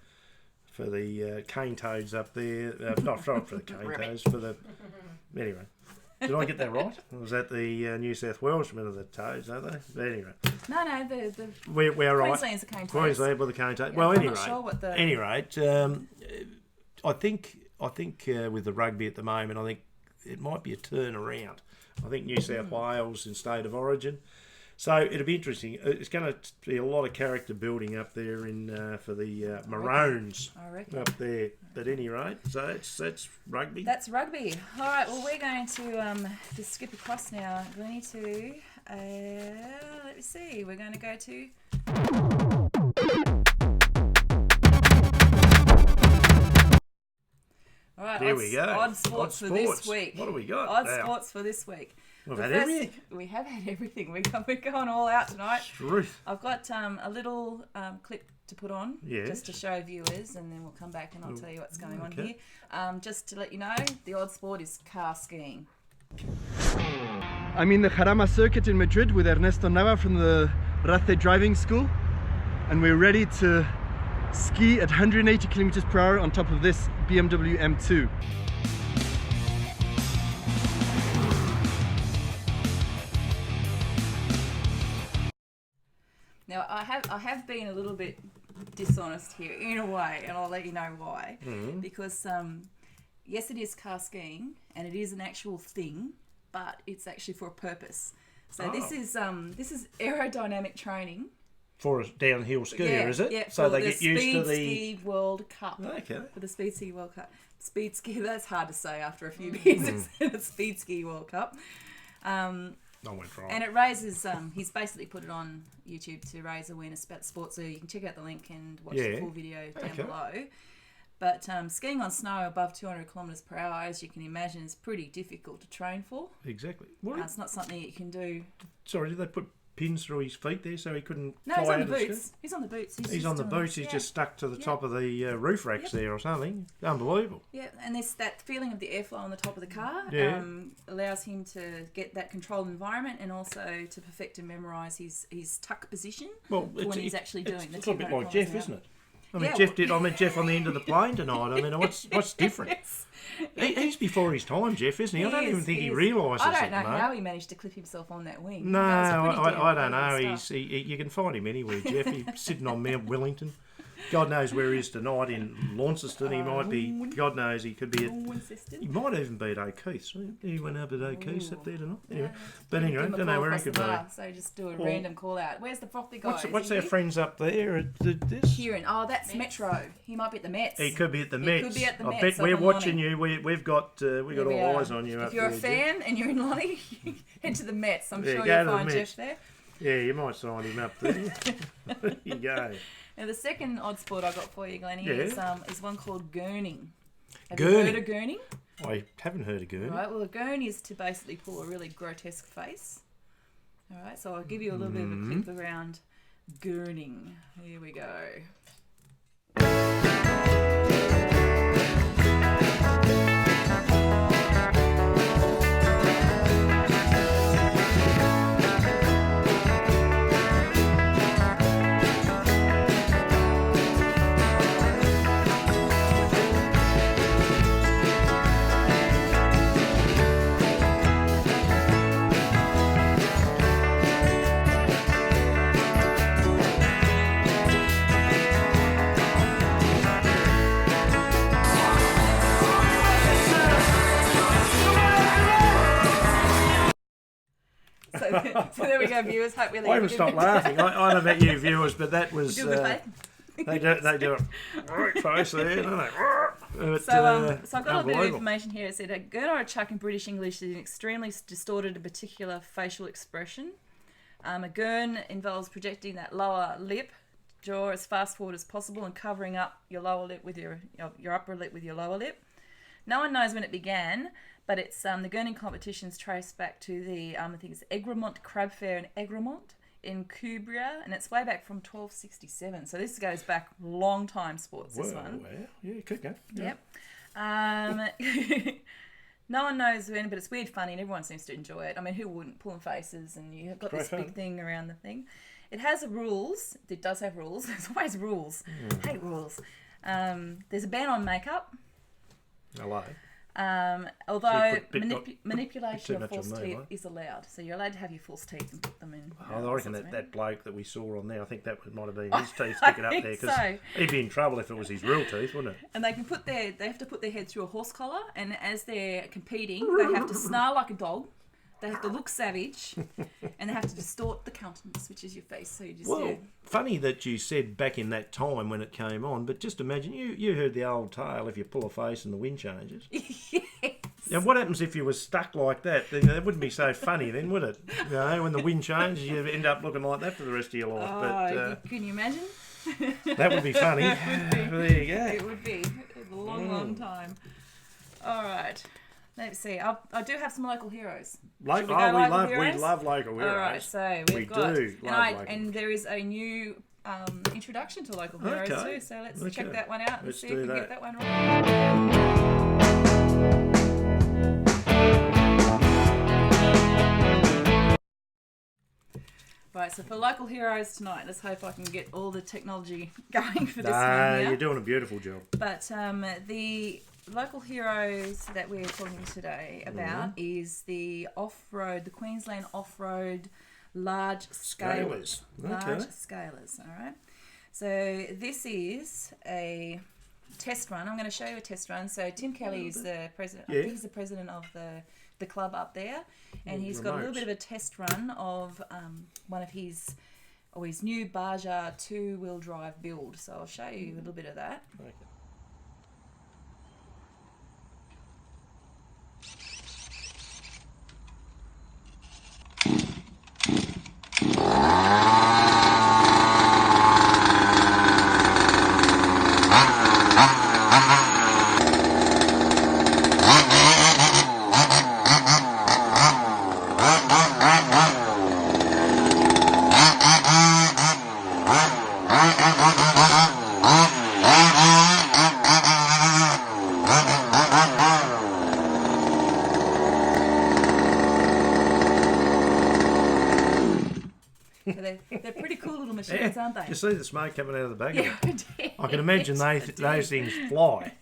cane toads up there. Not for the cane toads, for the... Anyway. Did I get that right? Or was that the New South Welshmen of the toads, aren't they? But anyway. No, the We're right. Queensland's the cane toads. Queensland with the cane toads. Yeah, Well, I'm anyway. not sure what the... Any rate, I think with the rugby at the moment, I think it might be a turnaround. I think New South Wales in State of Origin. So it'll be interesting. It's going to be a lot of character building up there in for the Maroons I reckon. up there. At any rate, so that's rugby. That's rugby. All right, well, we're going to just skip across now. We need to, let me see, we're going to go to... All right, There we go. Odd sports for this week. What do we got? Odd sports for this week. We've The had first- everything. We have had everything. We're going all out tonight. Truth. I've got a little clip to put on Yes. just to show viewers, and then we'll come back and I'll tell you what's going on okay. here. Just to let you know, the odd sport is car skiing. I'm in the Jarama circuit in Madrid with Ernesto Nava from the Race Driving School, and we're ready to ski at 180 kilometers per hour on top of this BMW M2. Now, I have been a little bit dishonest here in a way, and I'll let you know why. Because yes, it is car skiing, and it is an actual thing, but it's actually for a purpose. So this is aerodynamic training. For a downhill skier, is it? Yeah, so for they the get used to the... Speed Ski World Cup. Okay. For the Speed Ski World Cup. Speed Ski, that's hard to say after a few years. It's Speed Ski World Cup. I went wrong. And it raises, he's basically put it on YouTube to raise awareness about sport, so you can check out the link and watch the full video down below. But skiing on snow above 200 kilometres per hour, as you can imagine, is pretty difficult to train for. Exactly. It's not something you can do. Sorry, did they put pins through his feet there so he couldn't No, fly he's on the out of the boots. ski? He's on the boots. He's on the boots. He's just stuck to the top of the roof racks there or something. Unbelievable. Yeah, and that feeling of the airflow on the top of the car allows him to get that controlled environment and also to perfect and memorise his tuck position when he's actually doing the It's a bit 200 like Jeff, kilometres isn't an it? I mean, Yeah, Jeff on the end of the plane tonight. I mean, what's different? hour. He's before his time, Jeff, isn't he? I don't even think he realises I it, don't know mate. how he managed to clip himself on that wing. No, That was pretty I damn don't know. clever stuff. You can find him anywhere, Jeff. He's sitting on Mount Wellington. God knows where he is tonight in Launceston. He might be. God knows he could be at. He might even be at O'Keefe's. He went up at O'Keefe's up there tonight. Anyway, but anyway, don't know where he could be. So just do a random call out. Where's the Frothy guy? What's our friends up there at this? Kieran. Oh, that's Metro. He might be at the Mets. He could be at the He Mets. could be at the I Mets bet up we're in watching Lonnie. you. We've got all eyes on you up If you're there. a fan and you're in Lonnie, head to the Mets. I'm sure go you'll to the find Mets. Jeff there. Yeah, you might sign him up there. There you go. Now the second odd sport I got for you, Glennie, is one called Gurning. Have you Gurning? heard of Gurning? I haven't heard of Gurning. Right. Well, a gurn is to basically pull a really grotesque face. All right. So I'll give you a little bit of a clip around Gurning. Here we go. So there we go, viewers. Hope we I haven't stopped laughing. I don't know about you viewers, but that was... Do a good face. They do it right face there, don't they? But, So I've got a bit of unbelievable. information here. It said a gurn or a chuck in British English is an extremely distorted and particular facial expression. A gurn involves projecting that lower lip jaw as fast forward as possible and covering up your lower lip with your upper lip with your lower lip. No one knows when it began, but it's the Gurning competitions trace back to the I think it's Egremont Crab Fair in Egremont in Cumbria, and it's way back from 1267. So this goes back long time sports. This one. Wow. Yeah, keep going. Yep. No one knows when, but it's weird, funny, and everyone seems to enjoy it. I mean, who wouldn't? Pulling faces, and you've got this big thing around the thing. It has rules. It does have rules. There's always rules. Hate rules. There's a ban on makeup. Hello. Although manipulation of false teeth is allowed. So you're allowed to have your false teeth and put them in. I reckon that bloke that we saw on there, I think that might have been his teeth sticking up there, because he'd be in trouble if it was his real teeth, wouldn't it? And they have to put their head through a horse collar, and as they're competing, they have to snarl like a dog. They have to look savage, and they have to distort the countenance, which is your face. So you just funny that you said back in that time when it came on, but just imagine you heard the old tale: if you pull a face and the wind changes. Yes. Now, what happens if you were stuck like that? Then that wouldn't be so funny, then, would it? You know, when the wind changes, you end up looking like that for the rest of your life. Oh, can you imagine? That would be funny. There you go. It would be a long time. All right. Let's see. I do have some local heroes. We love local heroes. All right, so we do love local. And there is a new introduction to local heroes too. So let's check that one out and see if we can get that one right. Right, so for local heroes tonight, let's hope I can get all the technology going for this one here. You're doing a beautiful job. But the local heroes that we're talking today about is the Queensland off-road large scalers. Large scalers, all right? So this is a test run. I'm going to show you a test run. So Tim Kelly is the president. Yeah. I think he's the president of the club up there, and he's got a little bit of a test run of one of his new Baja 2-wheel drive build. So I'll show you a little bit of that. Okay. They're pretty cool little machines, aren't they? You see the smoke coming out of the back Yeah, of it? I can imagine those things fly.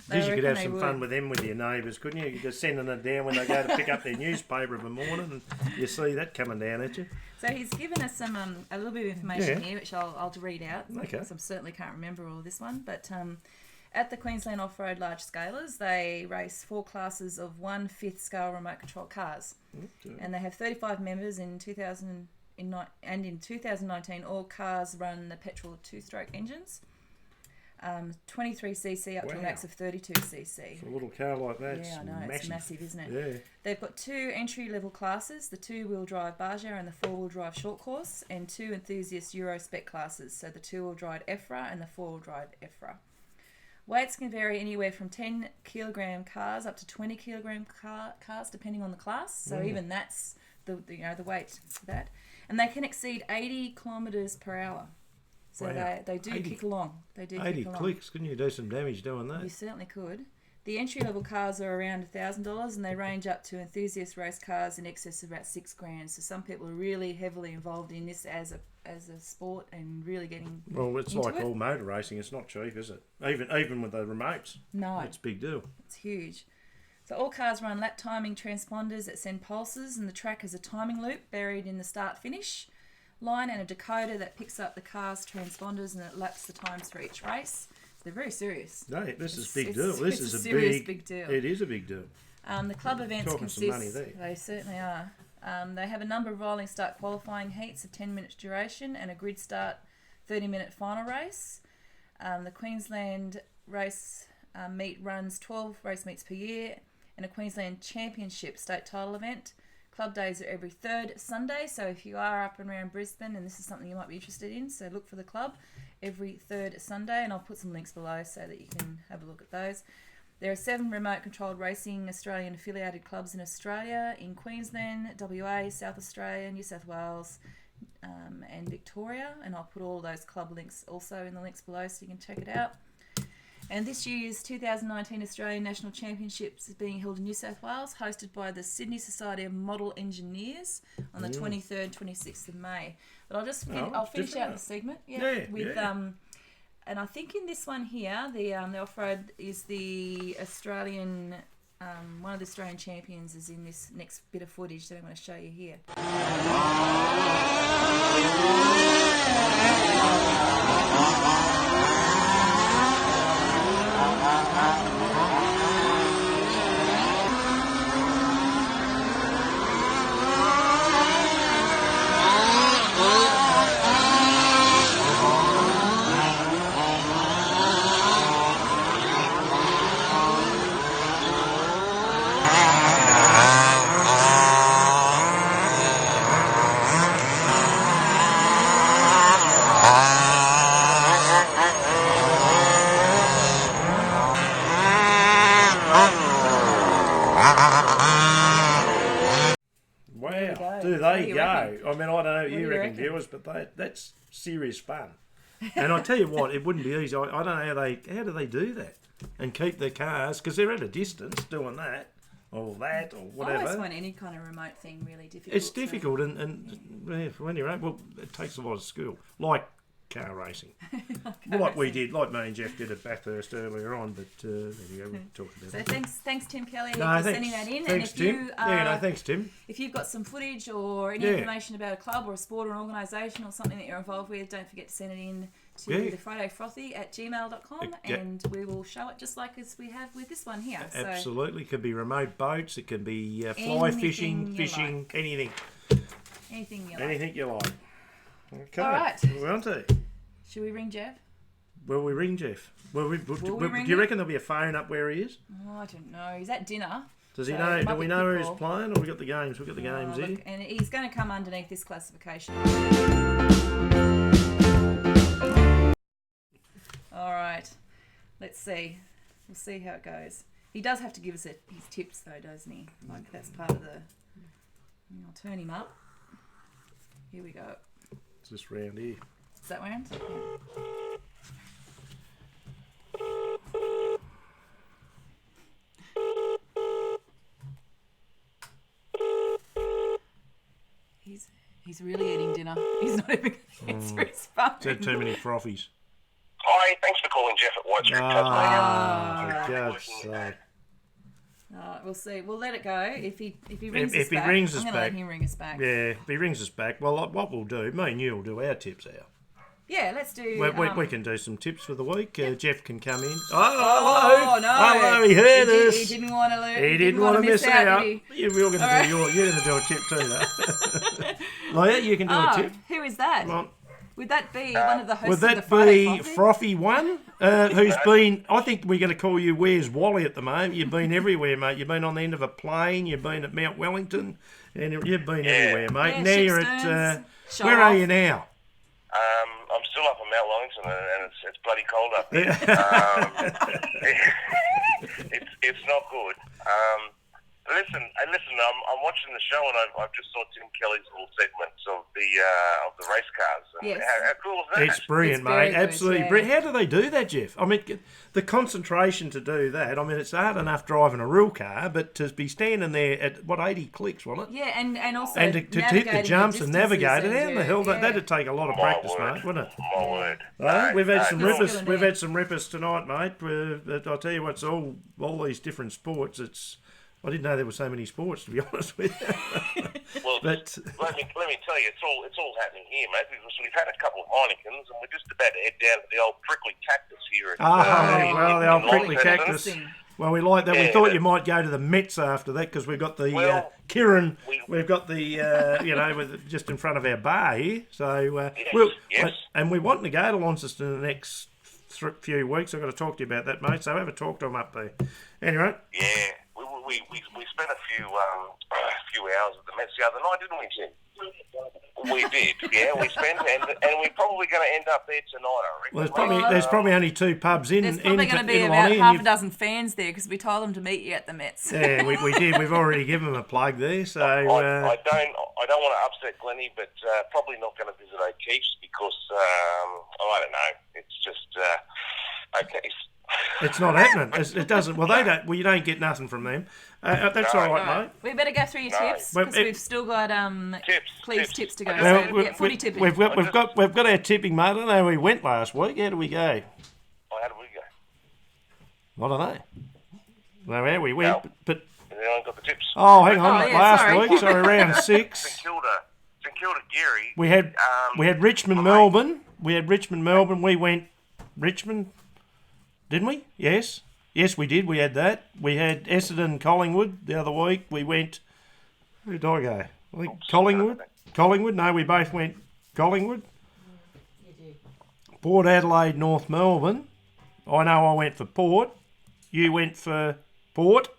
Because you could have some fun with them with your neighbours, couldn't you? You're just sending it down when they go to pick up their newspaper of a morning, and you see that coming down at you. So he's given us some a little bit of information here, which I'll read out. Okay. Because I certainly can't remember all of this one. But at the Queensland Off-Road Large Scalers, they race 4 classes of 1/5 scale remote control cars. Okay. And they have 35 members in 2019, all cars run the petrol 2-stroke engines. 23cc up to a max of 32cc. For a little car like that, I know, it's massive, isn't it? Yeah. They've got 2 entry-level classes, the 2-wheel drive Baja and the 4-wheel drive short course, and 2 enthusiast Euro spec classes, so the 2-wheel drive EFRA and the 4-wheel drive EFRA. Weights can vary anywhere from 10 kilogram cars up to 20 kilogram cars, depending on the class. So even that's the weight for that, and they can exceed 80 kilometers per hour. So they do kick along. They do 80 kick along. clicks. Couldn't you do some damage doing that? You certainly could. The entry-level cars are around $1,000, and they range up to enthusiast race cars in excess of about $6,000. So some people are really heavily involved in this as a sport and really getting it's into like it. all motor racing. It's not cheap, is it? Even with the remotes. No. It's a big deal. It's huge. So all cars run lap timing transponders that send pulses, and the track has a timing loop buried in the start-finish line and a decoder that picks up the car's transponders and it laps the times for each race. So they're very serious. No, this is a big deal. This is a serious big deal. It is a big deal. The club events consist. Some money there. They certainly are. They have a number of rolling start qualifying heats of 10 minutes duration and a grid start 30-minute final race. The Queensland race meet runs 12 race meets per year and a Queensland Championship state title event. Club days are every 3rd Sunday, so if you are up and around Brisbane and this is something you might be interested in, so look for the club every 3rd Sunday, and I'll put some links below so that you can have a look at those. There are 7 remote-controlled racing Australian affiliated clubs in Australia, in Queensland, WA, South Australia, New South Wales, and Victoria. And I'll put all of those club links also in the links below so you can check it out. And this year's 2019 Australian National Championships is being held in New South Wales, hosted by the Sydney Society of Model Engineers on the 23rd, 26th of May. But I'll finish out the segment. And I think in this one here, the off-road is the Australian, one of the Australian champions is in this next bit of footage that I'm going to show you here. There you go. I mean, I don't know what you reckon, viewers, but that's serious fun. And I tell you what, it wouldn't be easy. I don't know how do they do that and keep their cars, because they're at a distance doing that or whatever. I always find any kind of remote thing really difficult. It's difficult, and when you're it takes a lot of skill, like car racing, like we did, like me and Jeff did at Bathurst earlier on. But there you go, we'll talk about that. So thanks Tim Kelly for sending that in. Thanks, Tim. Thanks, Tim. If you've got some footage or any information about a club or a sport or an organisation or something that you're involved with, don't forget to send it in to the FridayFrothy@gmail.com and we will show it just like as we have with this one here. Absolutely, it could be remote boats, it can be fly fishing, anything. Anything you like. Okay. All right. We're on to. Should we ring Jeff? Will we ring Jeff? Do you reckon there'll be a phone up where he is? Oh, I don't know. He's at dinner. Does he know? Do we know where he's playing, or we got the games? We've got the games here. And he's going to come underneath this classification. All right. Let's see. We'll see how it goes. He does have to give us his tips, though, doesn't he? Like that's part of the. I'll turn him up. Here we go. It's this round here. Is that round? Yeah. He's really eating dinner. He's not even going to answer his phone. He's had too many frothies. Hi, thanks for calling Jeff at White Street, Tasmania. For God's sake. We'll see. We'll let it go. If he rings us back, I'm going to let him ring us back. Yeah, if he rings us back, well, what we'll do, me and you will do our tips out. Yeah, let's do... We can do some tips for the week. Jeff can come in. Oh, no. Hello, he heard us. He didn't want to lose. He didn't want to miss out. You're going to do a tip too, though. Leah, you can do a tip. Who is that? Well, would that be one of the hosts of the Friday Frothy? Would that be Frothy One, who's been... I think we're going to call you Where's Wally at the moment. You've been everywhere, mate. You've been on the end of a plane. You've been at Mount Wellington. And you've been everywhere, mate. Yeah, now you're at... where are you now? I'm still up on Mount Wellington, and it's bloody cold up there. It's not good. Listen. I'm watching the show, and I've just saw Tim Kelly's little segments of the race cars. Yes. How cool is that? It's brilliant, mate. Absolutely brilliant. How do they do that, Jeff? I mean, the concentration to do that. I mean, it's hard enough driving a real car, but to be standing there at 80 clicks, wasn't it? Yeah, and also and to hit the jumps and navigate it. How the hell yeah. that'd take a lot of practice, mate, wouldn't it? My word. Right? We've had some cool. rippers. We've had some rippers tonight, mate. I'll tell you what, it's all these different sports. I didn't know there were so many sports, to be honest with you. Well, but let me tell you, it's all happening here, mate. Because we've had a couple of Heinekens, and we're just about to head down to the old prickly cactus here. The old prickly cactus. Well, we like that. Yeah, we thought you might go to the Mets after that because we've got the Kirin. We've got the just in front of our bar here. So and we want to go to Launceston in the next few weeks. I've got to talk to you about that, mate. So have a talk to them up there. Anyway. Yeah. We spent a few hours at the Mets the other night, didn't we, Tim? We did, yeah. We spent, and we're probably going to end up there tonight, I reckon. Well, there's probably only 2 pubs in. There's probably going to be about half a dozen fans there because we told them to meet you at the Mets. Yeah, we did. We've already given them a plug there. So I don't want to upset Glennie, but probably not going to visit O'Keefe's because I don't know. It's just O'Keefe's. It's not happening. It doesn't. Well, they don't. Well, you don't get nothing from them. That's all right, mate. We better go through your tips because we've still got Cleve's tips to go. Well, So yeah, footy tipping. We've got our tipping, mate. I don't know how we went last week. How did we go? How did we go? I don't know. No, how we went, but Anyone got the tips? oh, hang on. yeah, last sorry. week, sorry, round 6. St Kilda, Geary. We had Richmond, Melbourne. We had Richmond, Melbourne. We went Richmond, didn't we? Yes, we did. We had that. We had Essendon, Collingwood the other week. We went. Where did I go? I think Collingwood. No, we both went Collingwood. You did. Port Adelaide, North Melbourne. I know I went for Port. You went for Port.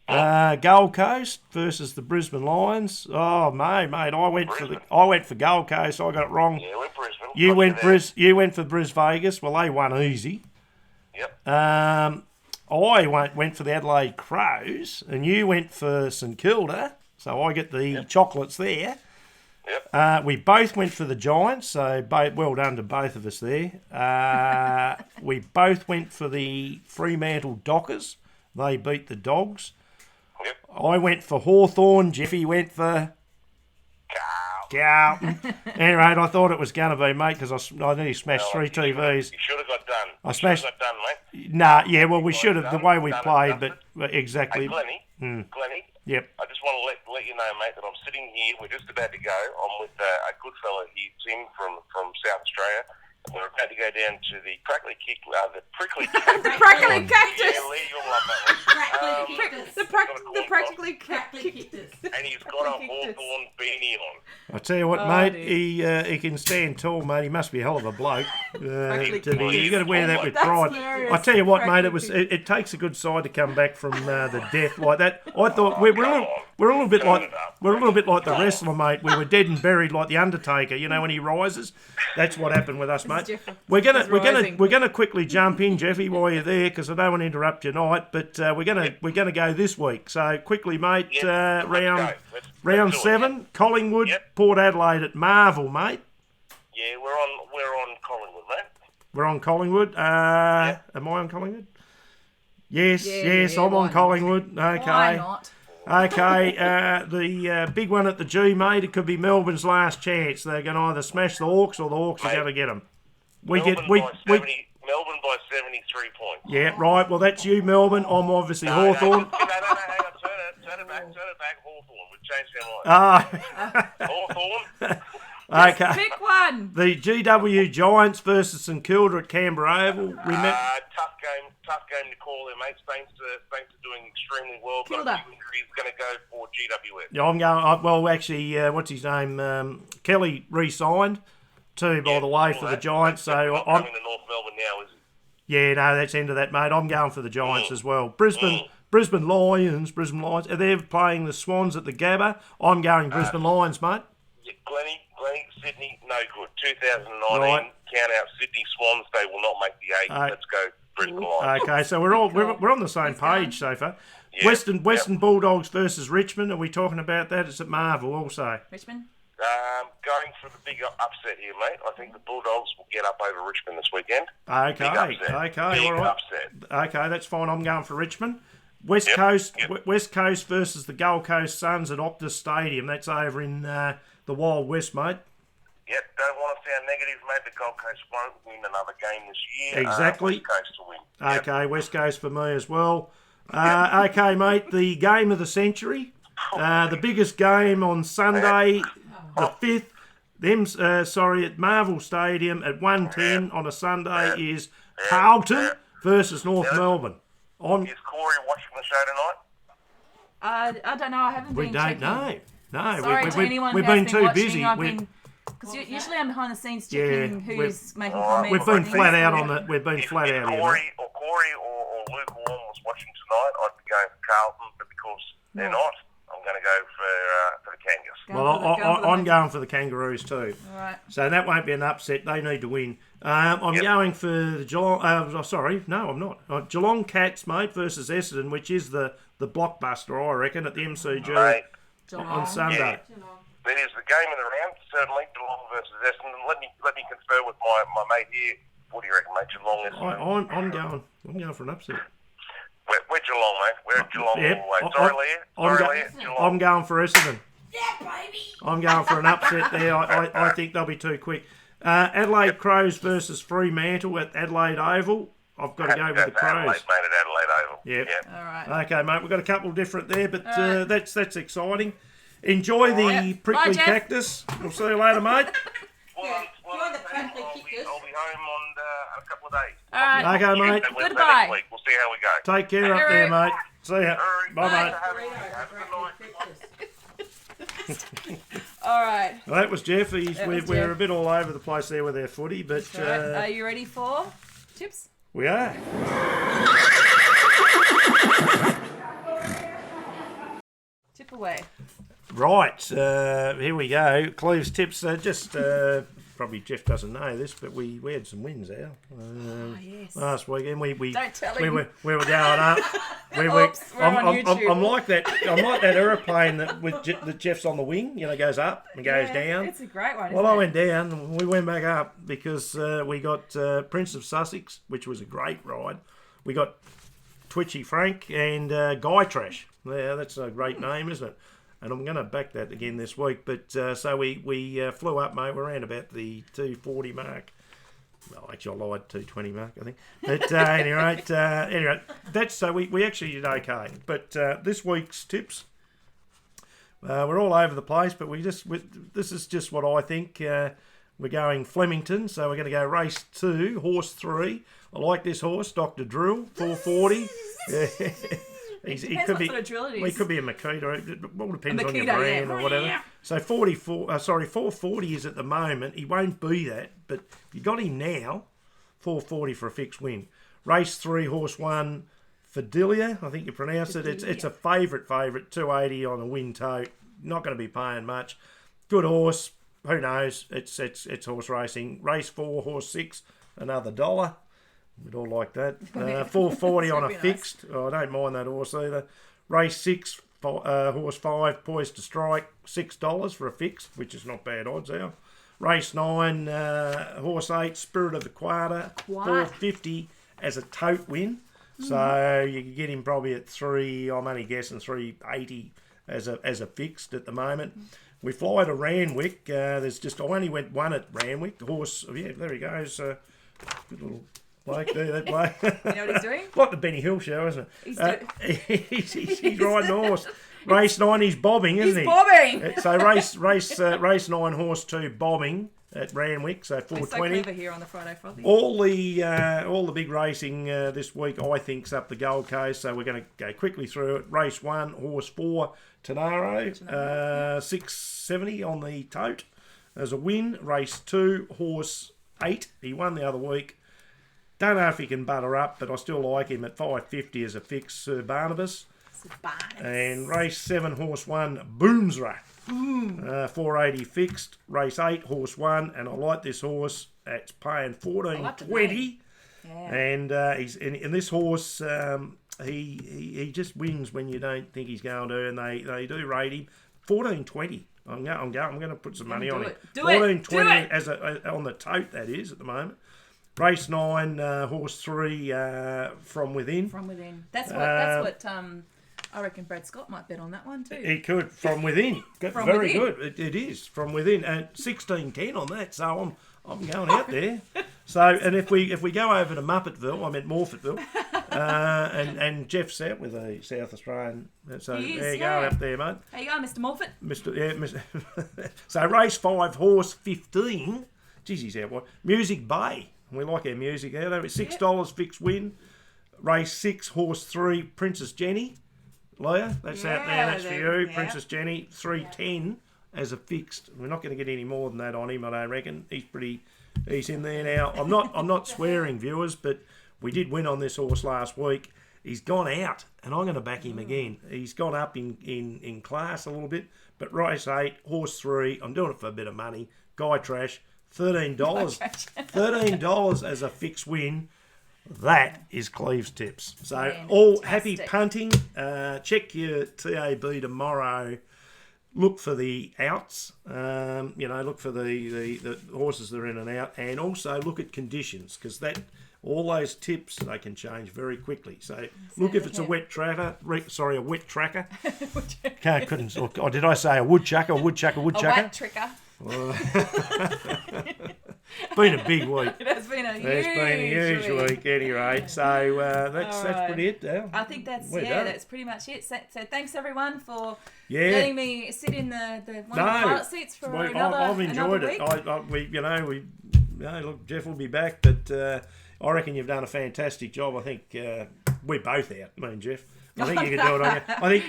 Gold Coast versus the Brisbane Lions. Oh, mate, I went for Gold Coast. I got it wrong. Yeah, we're Brisbane. You went for Bris Vegas. Well, they won easy. Yep. I went for the Adelaide Crows, and you went for St Kilda. So I get the chocolates there. Yep. We both went for the Giants, so well done to both of us there. We both went for the Fremantle Dockers. They beat the Dogs. Yep. I went for Hawthorn. Jeffy went for Carlton. Anyway, I thought it was going to be, mate, because I nearly smashed 3 TVs. You should have got done. I smashed. You should have got done, mate. Nah, yeah, well, we should have, the way we Done, played, dusted. but exactly. Hey, Glennie. Yep. I just want to let you know, mate, that I'm sitting here. We're just about to go. I'm with a good fella here, Tim from South Australia. We're about to go down to the prickly cactus. The practically cactus. Yeah, Lee, you'll love that one. The practically Crackly cactus. And he's got a Hawthorn beanie on. I tell you what, mate, he can stand tall, mate. He must be a hell of a bloke. You got to wear that with pride. hilarious. I tell you what, mate, it takes a good side to come back from the death like that. I thought we're a little bit like the wrestler, mate. We were dead and buried like the Undertaker. You know when he rises. That's what happened with us, mate. We're gonna quickly jump in, Jeffy, while you're there, because I don't want to interrupt your night. But we're gonna go this week. So quickly, mate. Round 7, Collingwood, Port Adelaide at Marvel, mate. Yeah, we're on Collingwood, mate. We're on Collingwood. Am I on Collingwood? Yes, I'm on Collingwood. Okay. Why not? Okay, the big one at the G, mate, it could be Melbourne's last chance. They're going to either smash the Hawks or the Hawks are going to get them. Melbourne by 73 points. Yeah, right. Well, that's you, Melbourne. I'm obviously Hawthorn. No, hang on. Turn it back, Hawthorn. We've changed our mind. Hawthorn. Okay. Pick one. The GW Giants versus St Kilda at Canberra Oval. Tough game to call there, mate. Saints are doing extremely well. Kilda. He's going to go for GWS. Yeah, I'm going. Well, actually, what's his name? Kelly re-signed too, by the way, for the Giants. So I'm coming to North Melbourne now, is he? Yeah, no, that's end of that, mate. I'm going for the Giants as well. Brisbane Lions. They're playing the Swans at the Gabba. I'm going Brisbane Lions, mate. Yeah, Glennie, Sydney, no good. 2019, Right. Count out Sydney Swans. They will not make the 8. Let's go Brisbane Lions. Okay, so we're on the same page so far. Yeah, Western Bulldogs versus Richmond. Are we talking about that? It's at Marvel also. Richmond. Going for the big upset here, mate. I think the Bulldogs will get up over Richmond this weekend. Okay, Big upset. all right. Upset. Okay, that's fine. I'm going for Richmond. West Coast versus the Gold Coast Suns at Optus Stadium. That's over in the Wild West, mate. Yep, don't want to sound negative, mate. The Gold Coast won't win another game this year. Exactly. West Coast to win. Yep. Okay, West Coast for me as well. Okay, mate, the game of the century. The biggest game on Sunday, the 5th. At Marvel Stadium at 1:10 on a Sunday is Carlton versus North Melbourne. Is Corey watching the show tonight? I don't know. I haven't been checking. No, Sorry to anyone we've who's been too watching. busy. Because usually I'm behind the scenes checking who's making comments. We've been flat out on that. We've been flat out here. Corey or Luke Warren was watching tonight, I'd be going for Carlton, but because they're not, I'm going to go for the Kangas. Well, I'm going for the Kangaroos too. All right. So that won't be an upset. They need to win. I'm going for the Geelong. I'm not. Geelong Cats, mate, versus Essendon, which is the blockbuster, I reckon, at the MCG Mate, on Sunday. that is the game of the round, certainly, Geelong versus Essendon. Let me confer with my mate here. What do you reckon, mate? Geelong is... I'm going for an upset. We're Geelong, mate. We're Geelong Yep. all the way. Sorry, Leah. Geelong. I'm going for Essendon. Yeah, baby. I'm going for an upset there. I think they'll be too quick. Adelaide Crows versus Fremantle at Adelaide Oval. I've got to go with the Crows. Adelaide, mate, at Adelaide Oval. Yep. All right. Okay, mate. We've got a couple different there, but that's exciting. Enjoy the prickly Jeff. cactus. We'll see you later, mate. Join the prickly cactus. I'll be home on a couple of days. All right. Okay, mate. Goodbye. Next week. We'll see how we go. Take care up there, mate. See ya. Bye, mate. All right. Well, that was Jeff. was We're Jeff. a bit all over the place there with our footy, but All right. Are you ready for tips? we are. Tip away. Right, here we go. Cleve's tips. Probably Jeff doesn't know this, but we had some wins out Yes. last weekend. We Don't tell we him. were going up. Oops, we're on YouTube. I'm like that. I'm like that aeroplane that Jeff's on the wing. You know, goes up and goes down. It's a great one. Well, isn't I it? went down and we went back up because we got Prince of Sussex, which was a great ride. We got Twitchy Frank and Guy Trash. Yeah, that's a great name, isn't it? And I'm going to back that again this week. But so we flew up, mate. We're around about the 240 mark. Well, actually, I lied, 220 mark, I think. But anyway, that's so we actually did okay. But this week's tips, we're all over the place. But this is just what I think. We're going Flemington, so we're going to go race 2, horse 3. I like this horse, Dr. Drill, 440. He Depends could what be. sort of drill it is. Well, he could be a Makita. It all depends on your Makita, brand yeah. or whatever. So 440 is at the moment. He won't be that, but if you got him now, 440 for a fixed win. Race 3, horse 1, Fidelia, I think you pronounce it. It's a favourite, 280 on a win tote. Not going to be paying much. Good horse. Who knows? It's horse racing. Race 4, horse 6, another $1. We'd all like that. 440 on a fixed. Oh, I don't mind that horse either. Race 6, horse 5, poised to strike, $6 for a fixed, which is not bad odds there. Race 9, horse 8, Spirit of the Quarter, 450 as a tote win. So you can get him probably at 3. I'm only guessing 380 as a fixed at the moment. We fly to Randwick. I only went one at Randwick. The horse, there he goes. Good little bloke there, that bloke. You know what he's doing? Like the Benny Hill show, isn't it? He's riding the horse. Race 9, he's bobbing, isn't he? He's bobbing. So race 9, horse 2, bobbing at Randwick, so We're so 420. clever here on the Friday Frothy. All the big racing this week, I think's up the Gold Coast, so we're going to go quickly through it. Race 1, horse 4, Tenaro, 670 on the tote as a win. Race 2, horse 8, he won the other week. Don't know if he can butter up, but I still like him at 550 as a fix, Sir Barnabas. And race 7, horse 1, Boomsra. 480 fixed. Race 8, horse 1, and I like this horse. It's paying 14.20. Yeah. And and this horse, he just wins when you don't think he's going to, and they do rate him 14.20. I'm going to put some money on it. 14.20 as on the tote, that is at the moment. Race 9, horse 3, From Within. From Within. That's what I reckon Brad Scott might bet on that one too. He could, From Within. From Very Within. good. It is From Within, and 16.10 on that. So I'm going out there. So and if we go over to Muppetville, I meant Morfettville, and Jeff's out with a South Australian. So He is, there you yeah. go up there, mate. There you go, Mr. Morfett. Mr. So race 5, horse 15. Geez, he's out. What? Music Bay. We like our music out there. $6 fixed win. Race 6, horse 3, Princess Jenny. Leah, that's out there. That's for you. Yeah. Princess Jenny, 310 as a fixed. We're not going to get any more than that on him, I don't reckon. He's in there now. I'm not swearing, viewers, but we did win on this horse last week. He's gone out, and I'm going to back him again. He's gone up in class a little bit, but race 8, horse 3, I'm doing it for a bit of money. Guy Trash, $13. $13 as a fixed win. That is Cleve's tips. So Fantastic. all happy punting. Check your TAB tomorrow. Look for the outs. Look for the horses that are in and out, and also look at conditions, because all those tips, they can change very quickly. So look if it's a wet tracker. A wet tracker. Or did I say a woodchucker? A wet tricker. Been a big week. It has been a huge week, at any rate. So that's pretty it. I think that's done. that's pretty much it. So thanks everyone for letting me sit in the one of the pilot seats for I've enjoyed week. Look, Jeff will be back, but I reckon you've done a fantastic job. I think we're both out. Me and Jeff. I think you can do it on you.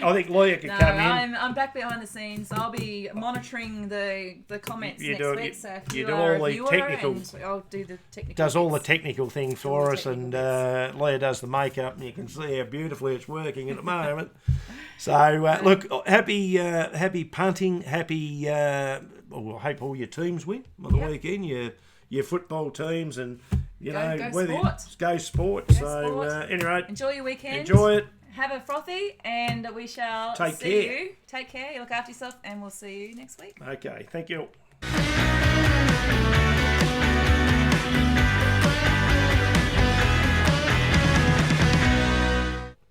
I think Leah could come in. I'm back behind the scenes. I'll be monitoring the comments next week. So if you do are all a the viewer, technical. I'll do the technical. Does all the bits. technical thing for us, and Leah does the makeup, and you can see how beautifully it's working at the moment. So look, happy punting, happy. I hope all your teams win on the weekend. Your football teams, and go sport. Anyway, enjoy your weekend. Enjoy it. Have a frothy, and we shall see you. Take care. You look after yourself, and we'll see you next week. Okay. Thank you.